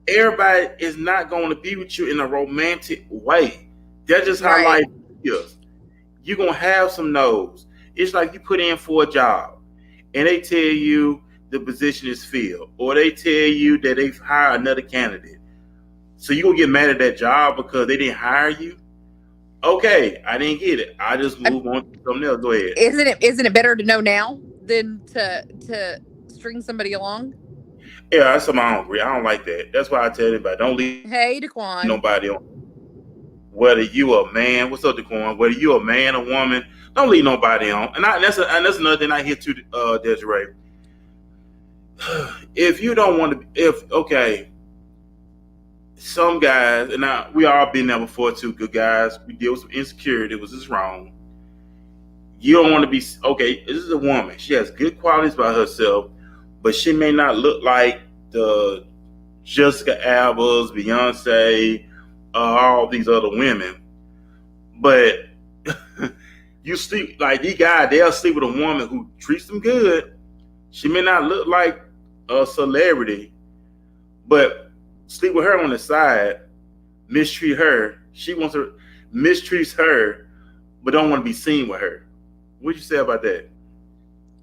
everybody is not going to be with you in a romantic way. That's just how Right. life is. You're gonna have some no's. It's like you put in for a job, and they tell you the position is filled, or they tell you that they've hired another candidate. So you gonna get mad at that job because they didn't hire you? Okay, I didn't get it. I just move on to something else. Go ahead. Isn't it better to know now than to string somebody along? Yeah, that's something I don't agree. I don't like that. That's why I tell anybody don't leave Hey, nobody on. Daquan. Whether you a man, what's up, Daquan? Whether you a man or woman, don't leave nobody on. And that's another thing I hear too, Desiree. If you don't want to, if okay, some guys, and we all been there before too. Good guys, we deal with some insecurity. Was this wrong? You don't want to be okay. This is a woman. She has good qualities about herself, but she may not look like the Jessica Alba's, Beyonce, all these other women. But you sleep like these guys, they'll sleep with a woman who treats them good. She may not look like a celebrity, but sleep with her on the side, mistreat her. She wants to mistreats her, but don't want to be seen with her. What'd you say about that?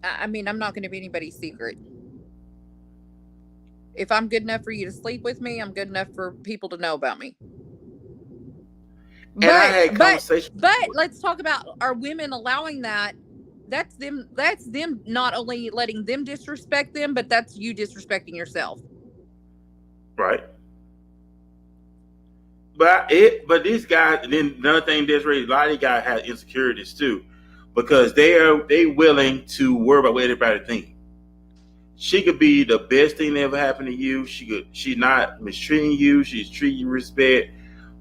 I mean, I'm not going to be anybody's secret. If I'm good enough for you to sleep with me, I'm good enough for people to know about me. And I had conversations. But let's talk about, are women allowing that? That's them. That's them not only letting them disrespect them, but that's you disrespecting yourself. Right. But these guys, and then another thing, Desiree, a lot of these guys have insecurities too, because they willing to worry about what everybody thinks. She could be the best thing that ever happened to you. She's not mistreating you. She's treating you with respect.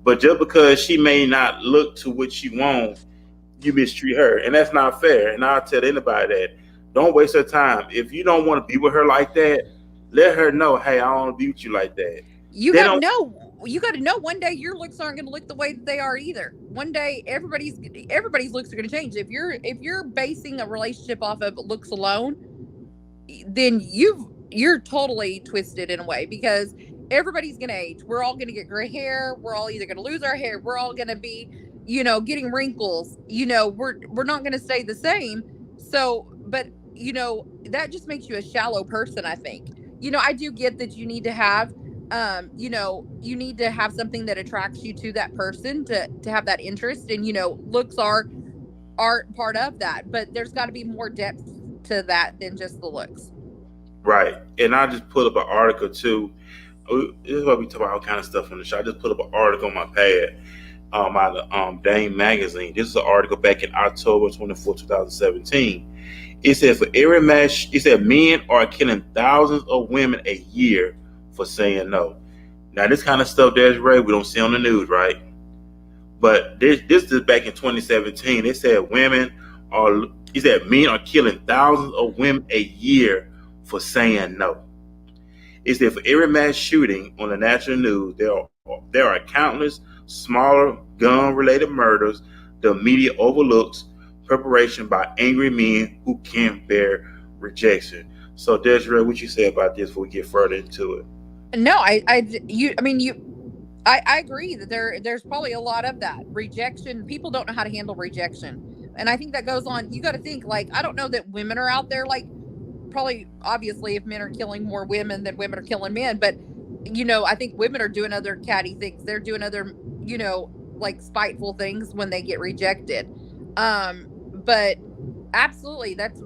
But just because she may not look to what she wants, you mistreat her, and that's not fair. And I'll tell anybody that don't waste her time. If you don't want to be with her like that, let her know, hey, I don't want to be with you like that. You got to know. You got to know. One day your looks aren't going to look the way that they are either. One day everybody's looks are going to change. If you're basing a relationship off of looks alone, then you're totally twisted in a way, because everybody's going to age. We're all going to get gray hair. We're all either going to lose our hair. We're all going to be, getting wrinkles. We're not going to stay the same. So, but that just makes you a shallow person, I think. I do get that you need to have you need to have something that attracts you to that person to have that interest, and looks are part of that, but there's got to be more depth to that than just the looks. Right. And I just put up an article too. This is what we talk about all kind of stuff on the show. I just put up an article on my pad out of Dame magazine. This is an article back in October 24, 2017. It said for every match, it said men are killing thousands of women a year for saying no. Now this kind of stuff, Desiree, we don't see on the news, right? But this is back in 2017. It said men are killing thousands of women a year for saying no. It said for every mass shooting on the national news, there are countless smaller gun-related murders the media overlooks, preparation by angry men who can't bear rejection. So, Desiree, what you say about this before we get further into it? No, I agree that there's probably a lot of that rejection. People don't know how to handle rejection, and I think that goes on. You got to think, like, I don't know that women are out there, like, probably obviously if men are killing more women than women are killing men, but I think women are doing other catty things. They're doing other like spiteful things when they get rejected. But absolutely, that's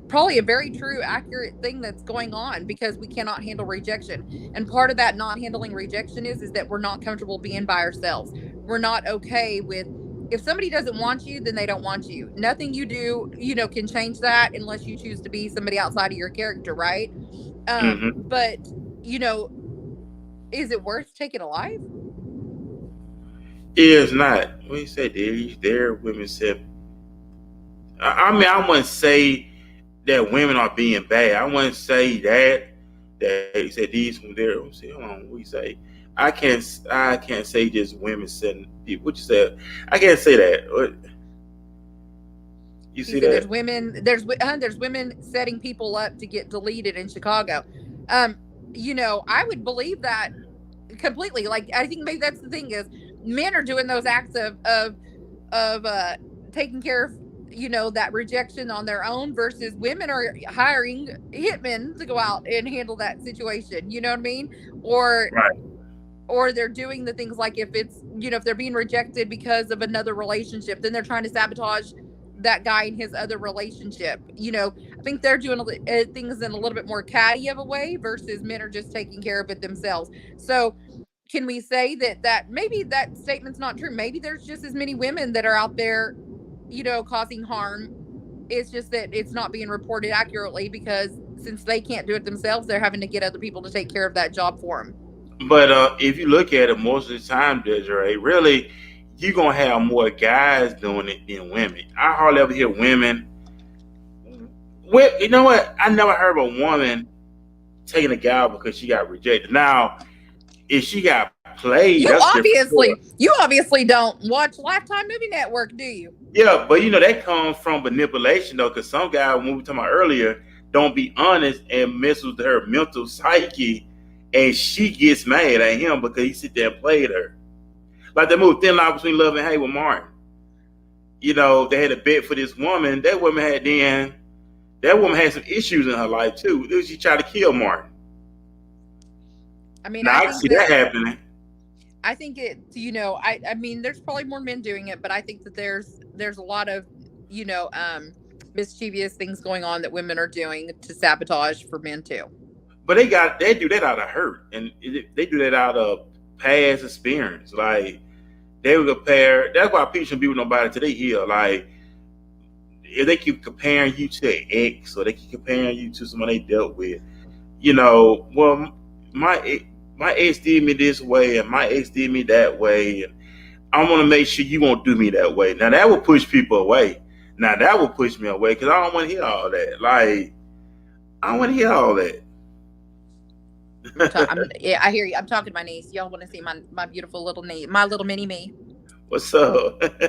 probably a very true, accurate thing that's going on, because we cannot handle rejection. And part of that not handling rejection is that we're not comfortable being by ourselves. We're not okay with, if somebody doesn't want you, then they don't want you. Nothing you do, can change that unless you choose to be somebody outside of your character, right? But, is it worth taking a life? It is not. When you say there women said, I mean, I wouldn't say that women are being bad. I wouldn't say that he said these from there. Hold on, what you say? I can't say just women setting people. What you said? I can't say that. What? You see that? There's women setting people up to get deleted in Chicago. I would believe that completely. Like, I think maybe that's the thing, is men are doing those acts of taking care of that rejection on their own, versus women are hiring hitmen to go out and handle that situation. You know what I mean? Or right. Or they're doing the things like, if it's if they're being rejected because of another relationship, then they're trying to sabotage that guy in his other relationship. think they're doing things in a little bit more catty of a way versus men are just taking care of it themselves. So can we say that maybe that statement's not true? Maybe there's just as many women that are out there, causing harm. It's just that it's not being reported accurately because since they can't do it themselves, they're having to get other people to take care of that job for them. But if you look at it, most of the time, Desiree, really, you're gonna have more guys doing it than women. I hardly ever hear women. Well, you know what? I never heard of a woman taking a guy because she got rejected. Now, if she got played, You that's obviously don't watch Lifetime Movie Network, do you? yeah, but that comes from manipulation though, because some guy, when we were talking about earlier, don't be honest and mess with her mental psyche, and she gets mad at him because he sit there and played her. Like that movie Thin Line Between Love and Hate with Martin. They had a bet for this woman. That woman had some issues in her life too. She tried to kill Martin. I mean, now, I can see that happening. I think I mean, there's probably more men doing it, but I think that there's a lot of, mischievous things going on that women are doing to sabotage for men too. But they do that out of hurt, and they do that out of past experience. Like they would compare. That's why people shouldn't be with nobody till they heal. Like if they keep comparing you to an ex, or they keep comparing you to someone they dealt with, well, my ex did me this way, and my ex did me that way, and I want to make sure you won't do me that way. Now that will push people away. Now that will push me away because I don't want to hear all that. Like I don't want to hear all that. Yeah, I hear you. I'm talking to my niece. Y'all want to see my beautiful little niece, my little mini me. What's up? Like,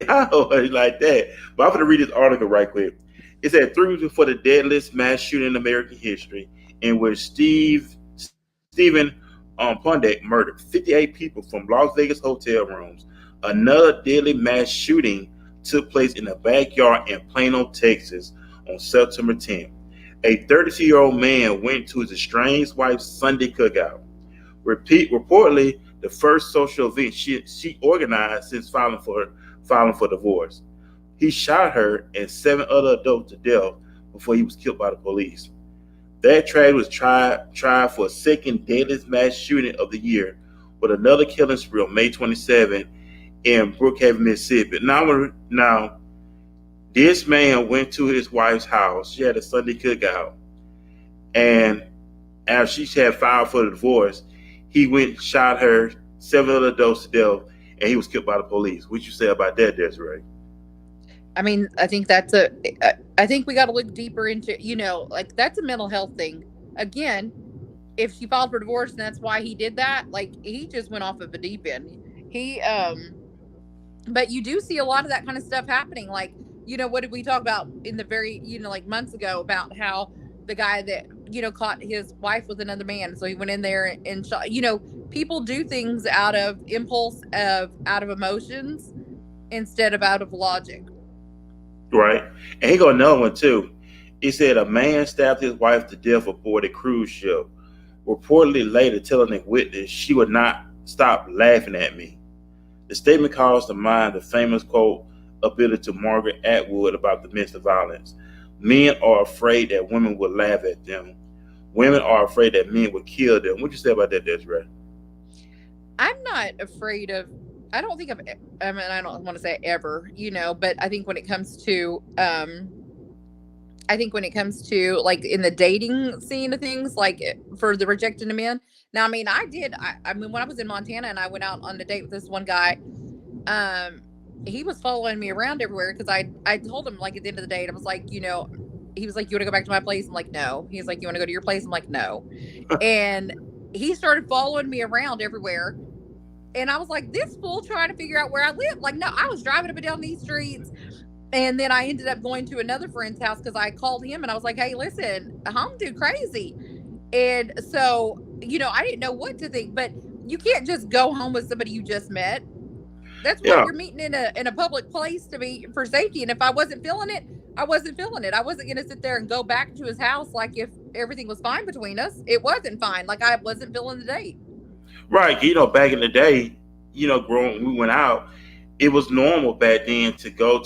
I don't like that. But I'm going to read this article right quick. It said 3 reasons for the deadliest mass shooting in American history, in which Stephen Pundek murdered 58 people from Las Vegas hotel rooms. Another deadly mass shooting took place in a backyard in Plano, Texas on September 10th. A 32-year-old man went to his estranged wife's Sunday cookout. Reportedly, the first social event she organized since filing for divorce. He shot her and 7 other adults to death before he was killed by the police. That tragedy was tried for a second deadliest mass shooting of the year, with another killing spree on May 27 in Brookhaven, Mississippi. Now, this man went to his wife's house. She had a Sunday cookout, and after she had filed for the divorce, he went and shot her, 7 other adults to death, and he was killed by the police. What you say about that, Desiree? I mean, I think I think we got to look deeper into, like that's a mental health thing. Again, if she filed for divorce and that's why he did that, like he just went off of a deep end. But you do see a lot of that kind of stuff happening. Like, what did we talk about in the very, like months ago about how the guy that, caught his wife with another man. So he went in there and shot, people do things out of impulse, out of emotions instead of out of logic. Right. And he got another one too. He said a man stabbed his wife to death aboard a cruise ship. Reportedly later telling a witness she would not stop laughing at me. The statement calls to mind the famous quote attributed to Margaret Atwood about domestic violence. Men are afraid that women will laugh at them. Women are afraid that men will kill them. What do you say about that, Desiree? I'm not afraid of, I don't think I don't want to say ever, but I think when it comes to, like in the dating scene of things, like for the rejecting of men. Now, I mean, when I was in Montana and I went out on a date with this one guy, he was following me around everywhere because I told him, like, at the end of the date, I was like, he was like, you want to go back to my place? I'm like, no. He's like, you want to go to your place? I'm like, no. And he started following me around everywhere. And I was like, this fool trying to figure out where I live. Like, no, I was driving up and down these streets. And then I ended up going to another friend's house because I called him and I was like, hey, listen, I'm too crazy. And so, I didn't know what to think. But you can't just go home with somebody you just met. That's why you're meeting in a public place for safety. And if I wasn't feeling it, I wasn't feeling it. I wasn't going to sit there and go back to his house like if everything was fine between us. It wasn't fine. Like I wasn't feeling the date. Right. Back in the day, growing, we went out. It was normal back then to go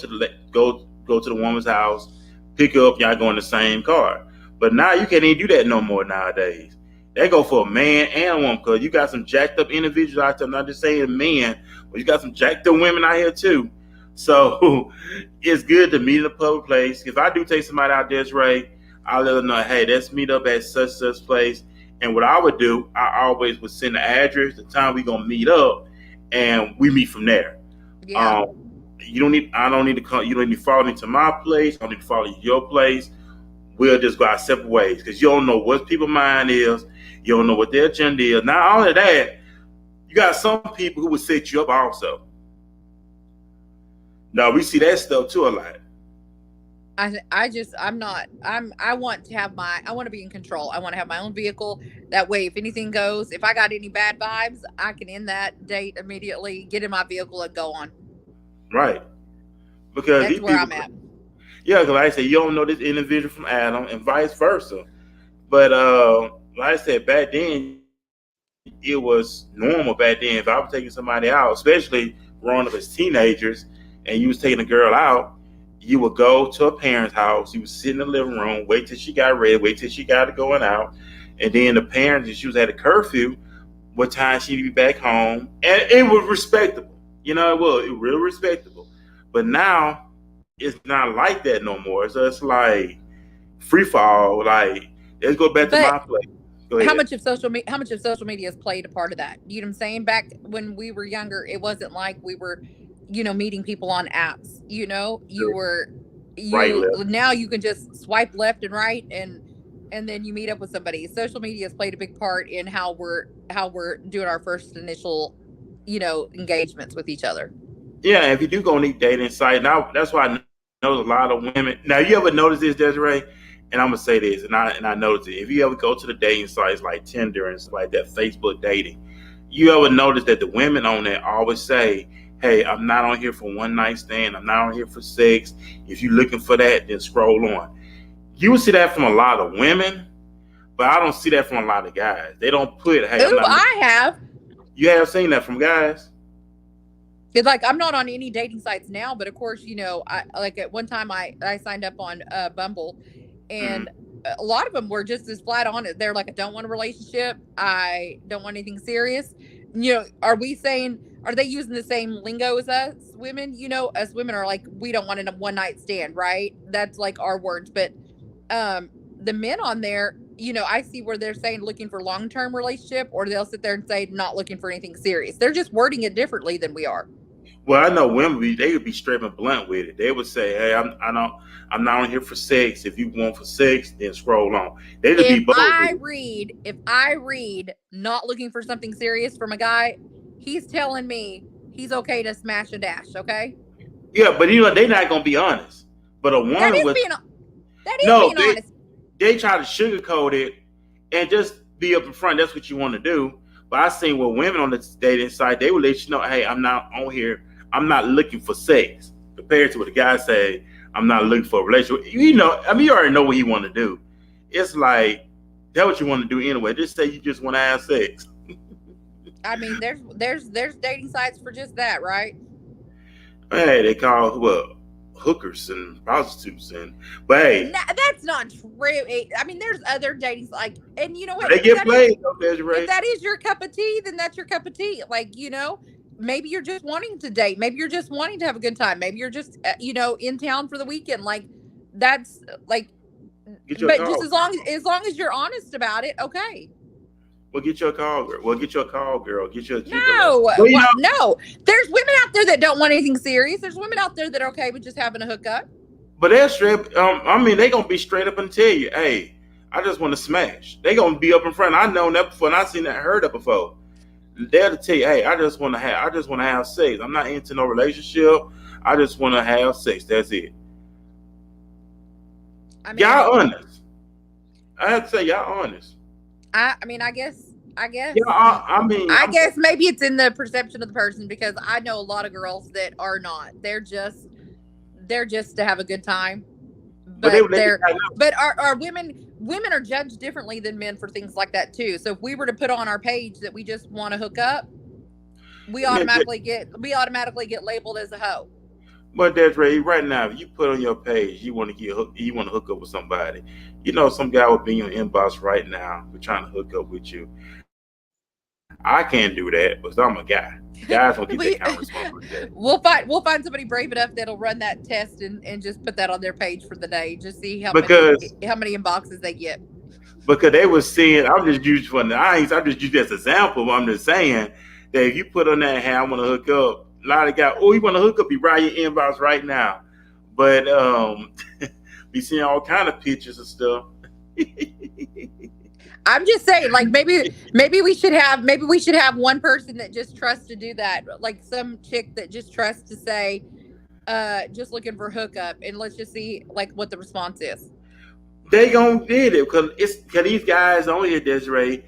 go to the woman's house, pick her up, y'all go in the same car. But now you can't even do that no more nowadays. They go for a man and a woman because you got some jacked up individuals out there. I'm not just saying men, but you got some jacked up women out here too. So it's good to meet in a public place. If I do take somebody out there, Ray, I'll let them know, hey, let's meet up at such place. And what I would do, I always would send the address, the time we gonna meet up, and we meet from there. Yeah. I don't need to come. You don't need to follow into my place. I don't need to follow your place. We'll just go our separate ways because you don't know what people's mind is. You don't know what their agenda is. Not only that, you got some people who will set you up also. Now we see that stuff too a lot. I want to be in control. I want to have my own vehicle. That way, if anything goes, if I got any bad vibes, I can end that date immediately, get in my vehicle and go on. Right. Because that's where I'm at. Yeah, because like I said, you don't know this individual from Adam and vice versa. But like I said, back then, it was normal back then. If I was taking somebody out, especially growing up as teenagers, and you was taking a girl out, you would go to a parent's house. You would sit in the living room, wait till she got ready, wait till she got going out. And then the parents, if she was at a curfew, what time she'd be back home. And it was respectable. You know, it was real respectable. But now, it's not like that no more. So it's like free fall. Like, let's go back to my place. How much of social media has played a part of that? You know what I'm saying? Back when we were younger, it wasn't like we were, meeting people on apps. Now you can just swipe left and right and then you meet up with somebody. Social media has played a big part in how we're doing our first initial, engagements with each other. Yeah, if you do go on these dating sites, now that's why I know a lot of women. Now, you ever notice this, Desiree? And I'm gonna say this, and I notice it. If you ever go to the dating sites like Tinder and stuff like that, Facebook dating, you ever notice that the women on there always say, "Hey, I'm not on here for one night stand. I'm not on here for sex. If you're looking for that, then scroll on." You will see that from a lot of women, but I don't see that from a lot of guys. They don't put, "Hey." I have. You have seen that from guys? It's like I'm not on any dating sites now, but of course, I like at one time I signed up on Bumble, and a lot of them were just as flat on it. They're like, I don't want a relationship. I don't want anything serious. Are they using the same lingo as us women? Us women are like, we don't want a one night stand, right? That's like our words. But the men on there, I see where they're saying looking for long-term relationship, or they'll sit there and say not looking for anything serious. They're just wording it differently than we are. Well, I know women, they would be straight and blunt with it. They would say, "Hey, I'm not on here for sex. If you want for sex, then scroll on." They just be bold. If I read not looking for something serious from a guy, he's telling me he's okay to smash a dash. Okay. Yeah, but they're not gonna be honest. But a woman being honest. They try to sugarcoat it and just be up in front. That's what you want to do. But I seen with women on the dating site, they will let you know, "Hey, I'm not on here. I'm not looking for sex." Compared to what the guy say, "I'm not looking for a relationship." You already know what he want to do. It's like, that's what you want to do anyway. Just say you just want to have sex. I mean, there's dating sites for just that, right? Hey, they call hookers and prostitutes, but hey, that's not true. I mean, there's other dating and you know what? They get played. If that is your cup of tea, then that's your cup of tea. Like, maybe you're just wanting to date. Maybe you're just wanting to have a good time. Maybe you're just, in town for the weekend. Like, that's like, but just as long as you're honest about it, okay. Well, get your call, girl. Get your no. No. There's women out there that don't want anything serious. There's women out there that are okay with just having a hookup. But they're straight. They gonna be straight up and tell you, "Hey, I just want to smash." They gonna be up in front. I've known that before, and I've seen that, heard that before. They'll tell you, "Hey, I just want to have sex. I'm not into no relationship. I just want to have sex. That's it." Y'all honest. I have to say, y'all honest. I guess. Yeah, I guess maybe it's in the perception of the person, because I know a lot of girls that are not. They're just to have a good time. But are women are judged differently than men for things like that too. So if we were to put on our page that we just want to hook up, we automatically get labeled as a hoe. But Desiree, right now, if you put on your page, you want to you want to hook up with somebody. You know, some guy will be in your inbox right now for trying to hook up with you. I can't do that because I'm a guy. Guys don't get that kind of response we like that. we'll find somebody brave enough that'll run that test and just put that on their page for the day. Just see Because how many inboxes they get. because they were seeing, I'm just using for the eyes. I'm just using as an example. But I'm just saying that if you put on that, hey, I want to hook up. A lot of guys, oh, you want to hook up? You write your inbox right now. But be seeing all kind of pictures and stuff. I'm just saying, like maybe we should have one person that just trusts to do that, like some chick that just trusts to say, just looking for hookup, and let's just see like what the response is. They gonna get it because it's because these guys on here, Desiree,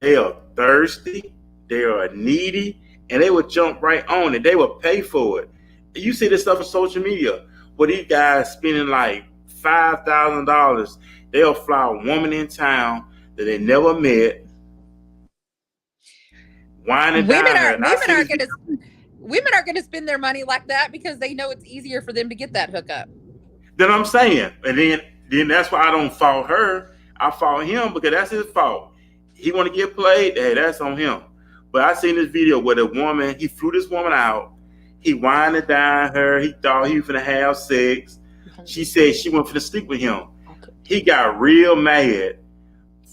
they are thirsty, they are needy, and they will jump right on it. They will pay for it. You see this stuff on social media where these guys spending like $5,000. They'll fly a woman in town that they never met, wine and Women dine her. are And I women see are this. gonna women are gonna spend their money like that because they know it's easier for them to get that hookup. Then I'm saying, and then that's why I don't fault her. I fault him because that's his fault. He want to get played. Hey, that's on him. But I seen this video where the woman he flew this woman out. He wined and dined her. He thought he was gonna have sex. She said she went for to sleep with him. He got real mad.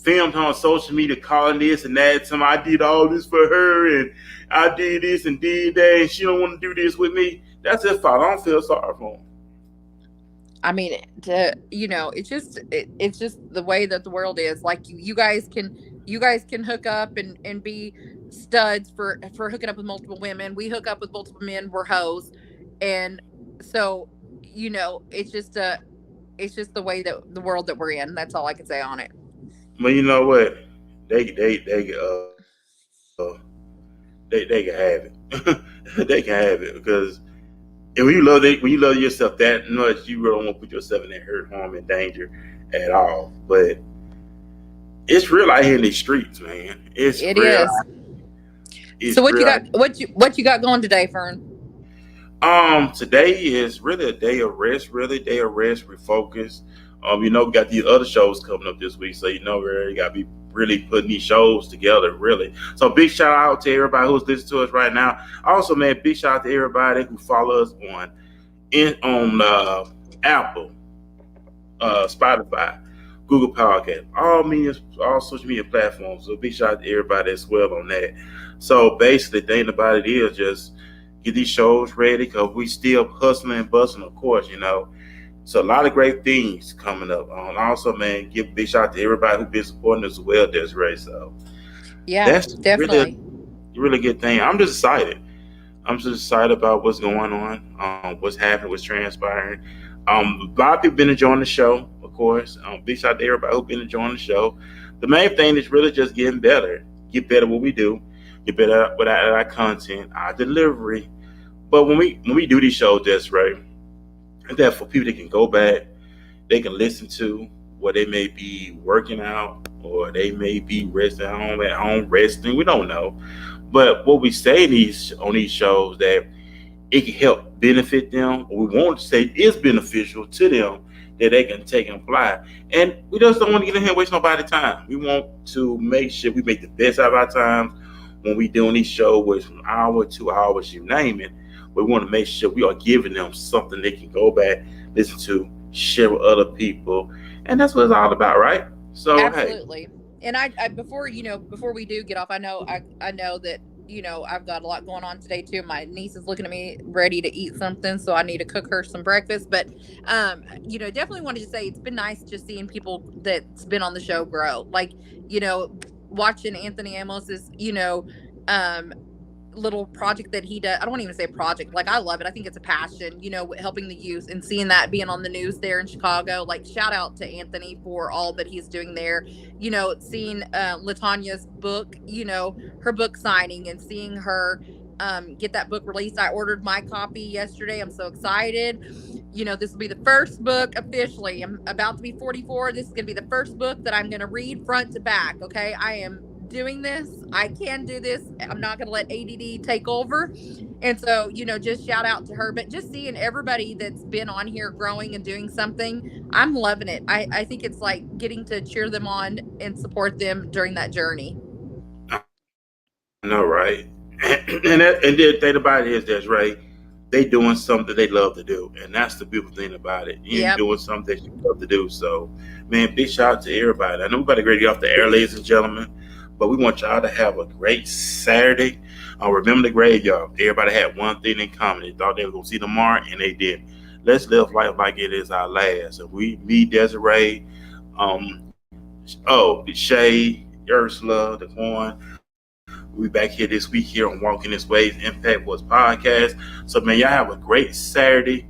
Filmed her on social media calling this and that. Some I did all this for her and I did this and did that and she don't want to do this with me. That's his fault. I don't feel sorry for him. I mean, it's just the way that the world is. Like you guys can hook up and be studs for hooking up with multiple women. We hook up with multiple men. We're hoes, and so it's just the way that the world that we're in. That's all I can say on it. But you know what? They can have it. They can have it because and when you love yourself that much, you really don't want to put yourself in that hurt, harm, and danger at all. But it's real out here in these streets, man. It's It real. is. It's So what you real. got? What you got going today, Fern? Today is really a day of rest. Really, day of rest, refocus. We got these other shows coming up this week, so we already got to be really putting these shows together. Really, so big shout out to everybody who's listening to us right now. Also, man, big shout out to everybody who follow us on Apple, Spotify, Google Podcast, all social media platforms. So big shout out to everybody as well on that. So basically, the thing about it is just get these shows ready because we still hustling and bustling, of course. So a lot of great things coming up. Also, man, give a big shout out to everybody who's been supporting us as well, Desiree. So Yeah, that's really definitely. a really good thing. I'm just excited. I'm just excited about what's going on, what's happening, what's transpiring. A lot of people been enjoying the show, of course. Big shout out to everybody who's been enjoying the show. The main thing is really just getting better. Get better at what we do. Get better with our content, our delivery. But when we do these shows, that's right. And that for people that can go back, they can listen to where they may be working out or they may be resting at home resting. We don't know. But what we say on these shows that it can help benefit them, or we want to say is beneficial to them that they can take and apply. And we just don't want to get in here and waste nobody's time. We want to make sure we make the best out of our time when we doing these shows, whether it's from an hour, 2 hours, you name it. We want to make sure we are giving them something they can go back, listen to, share with other people. And that's what it's all about, right? So hey, Absolutely. And I before we do get off, I know that I've got a lot going on today too. My niece is looking at me ready to eat something, so I need to cook her some breakfast. But definitely wanted to say it's been nice just seeing people that's been on the show grow. Like, watching Anthony Amos's, um little project that he does. I don't want to even say project. Like, I love it. I think it's a passion, helping the youth and seeing that being on the news there in Chicago. Like, shout out to Anthony for all that he's doing there. Seeing Latanya's book, her book signing and seeing her get that book released. I ordered my copy yesterday. I'm so excited. This will be the first book officially. I'm about to be 44. This is going to be the first book that I'm going to read front to back. Okay. I am doing this. I can do this. I'm not going to let ADD take over. And so, just shout out to her. But just seeing everybody that's been on here growing and doing something, I'm loving it. I think it's like getting to cheer them on and support them during that journey. I know, right? And the thing about it is, that's right. They doing something they love to do, and that's the beautiful thing about it. You Yep. doing something that you love to do. So, man, big shout out to everybody. I know we're about to get off the air, ladies and gentlemen, but we want y'all to have a great Saturday. Remember the graveyard. Everybody had one thing in common. They thought they were going to see tomorrow, and they didn't. Let's live life like it is our last. And me, Desiree, Shay, Ursula, DeQuan, we back here this week here on Walking This Way's Impact Wars podcast. So, man, y'all have a great Saturday.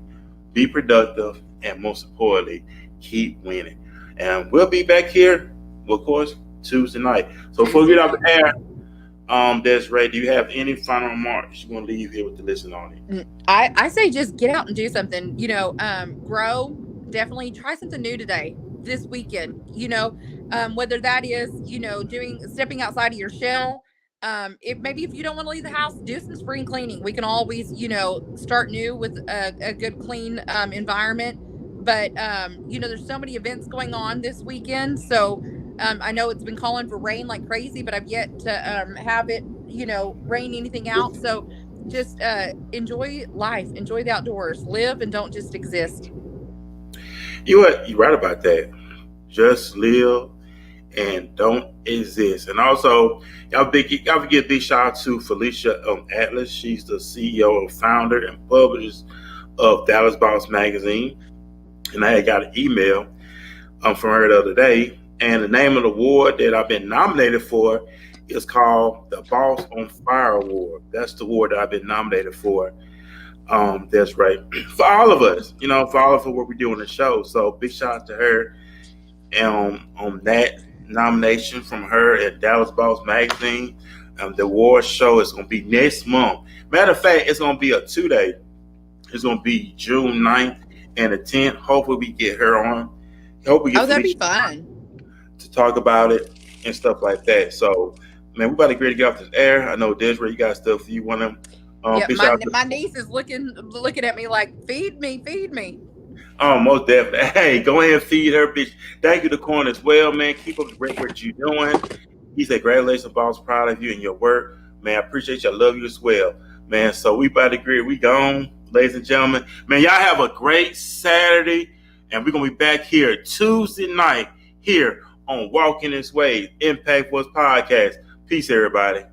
Be productive. And most importantly, keep winning. And we'll be back here, of course, Tuesday night. So before we get off the air, Desiree, do you have any final remarks you want to leave here with the listener on it? I say just get out and do something. Grow. Definitely try something new today, this weekend. Whether that is, stepping outside of your shell. If you don't want to leave the house, do some spring cleaning. We can always, start new with a good clean environment. But there's so many events going on this weekend. So I know it's been calling for rain like crazy, but I've yet to have it, rain anything out. So just enjoy life, enjoy the outdoors, live and don't just exist. You're right about that. Just live and don't exist. And also, y'all give a big shout out to Felicia Atlas. She's the CEO and founder and publisher of Dallas Boss Magazine. And I had got an email from her the other day. And the name of the award that I've been nominated for is called the Boss on Fire Award. That's the award that I've been nominated for. That's right. For all of us, for all of what we do on the show. So big shout out to her on that nomination from her at Dallas Boss Magazine. The award show is going to be next month. Matter of fact, it's going to be a 2-day. It's going to be June 9th and the 10th. Hopefully we get her on. That'd be fun to talk about it and stuff like that. So, man, we're about to get off this air. I know, Desiree, you got stuff you want to. My niece is looking at me like, feed me. Oh, most definitely. Hey, go ahead and feed her, bitch. Thank you to Corn as well, man. Keep up the great work you're doing. He said, congratulations, boss. Proud of you and your work. Man, I appreciate you. I love you as well. Man, so we about to agree. We gone, ladies and gentlemen. Man, y'all have a great Saturday. And we're going to be back here Tuesday night here on Walking This Way, Impact Wars Podcast. Peace, everybody.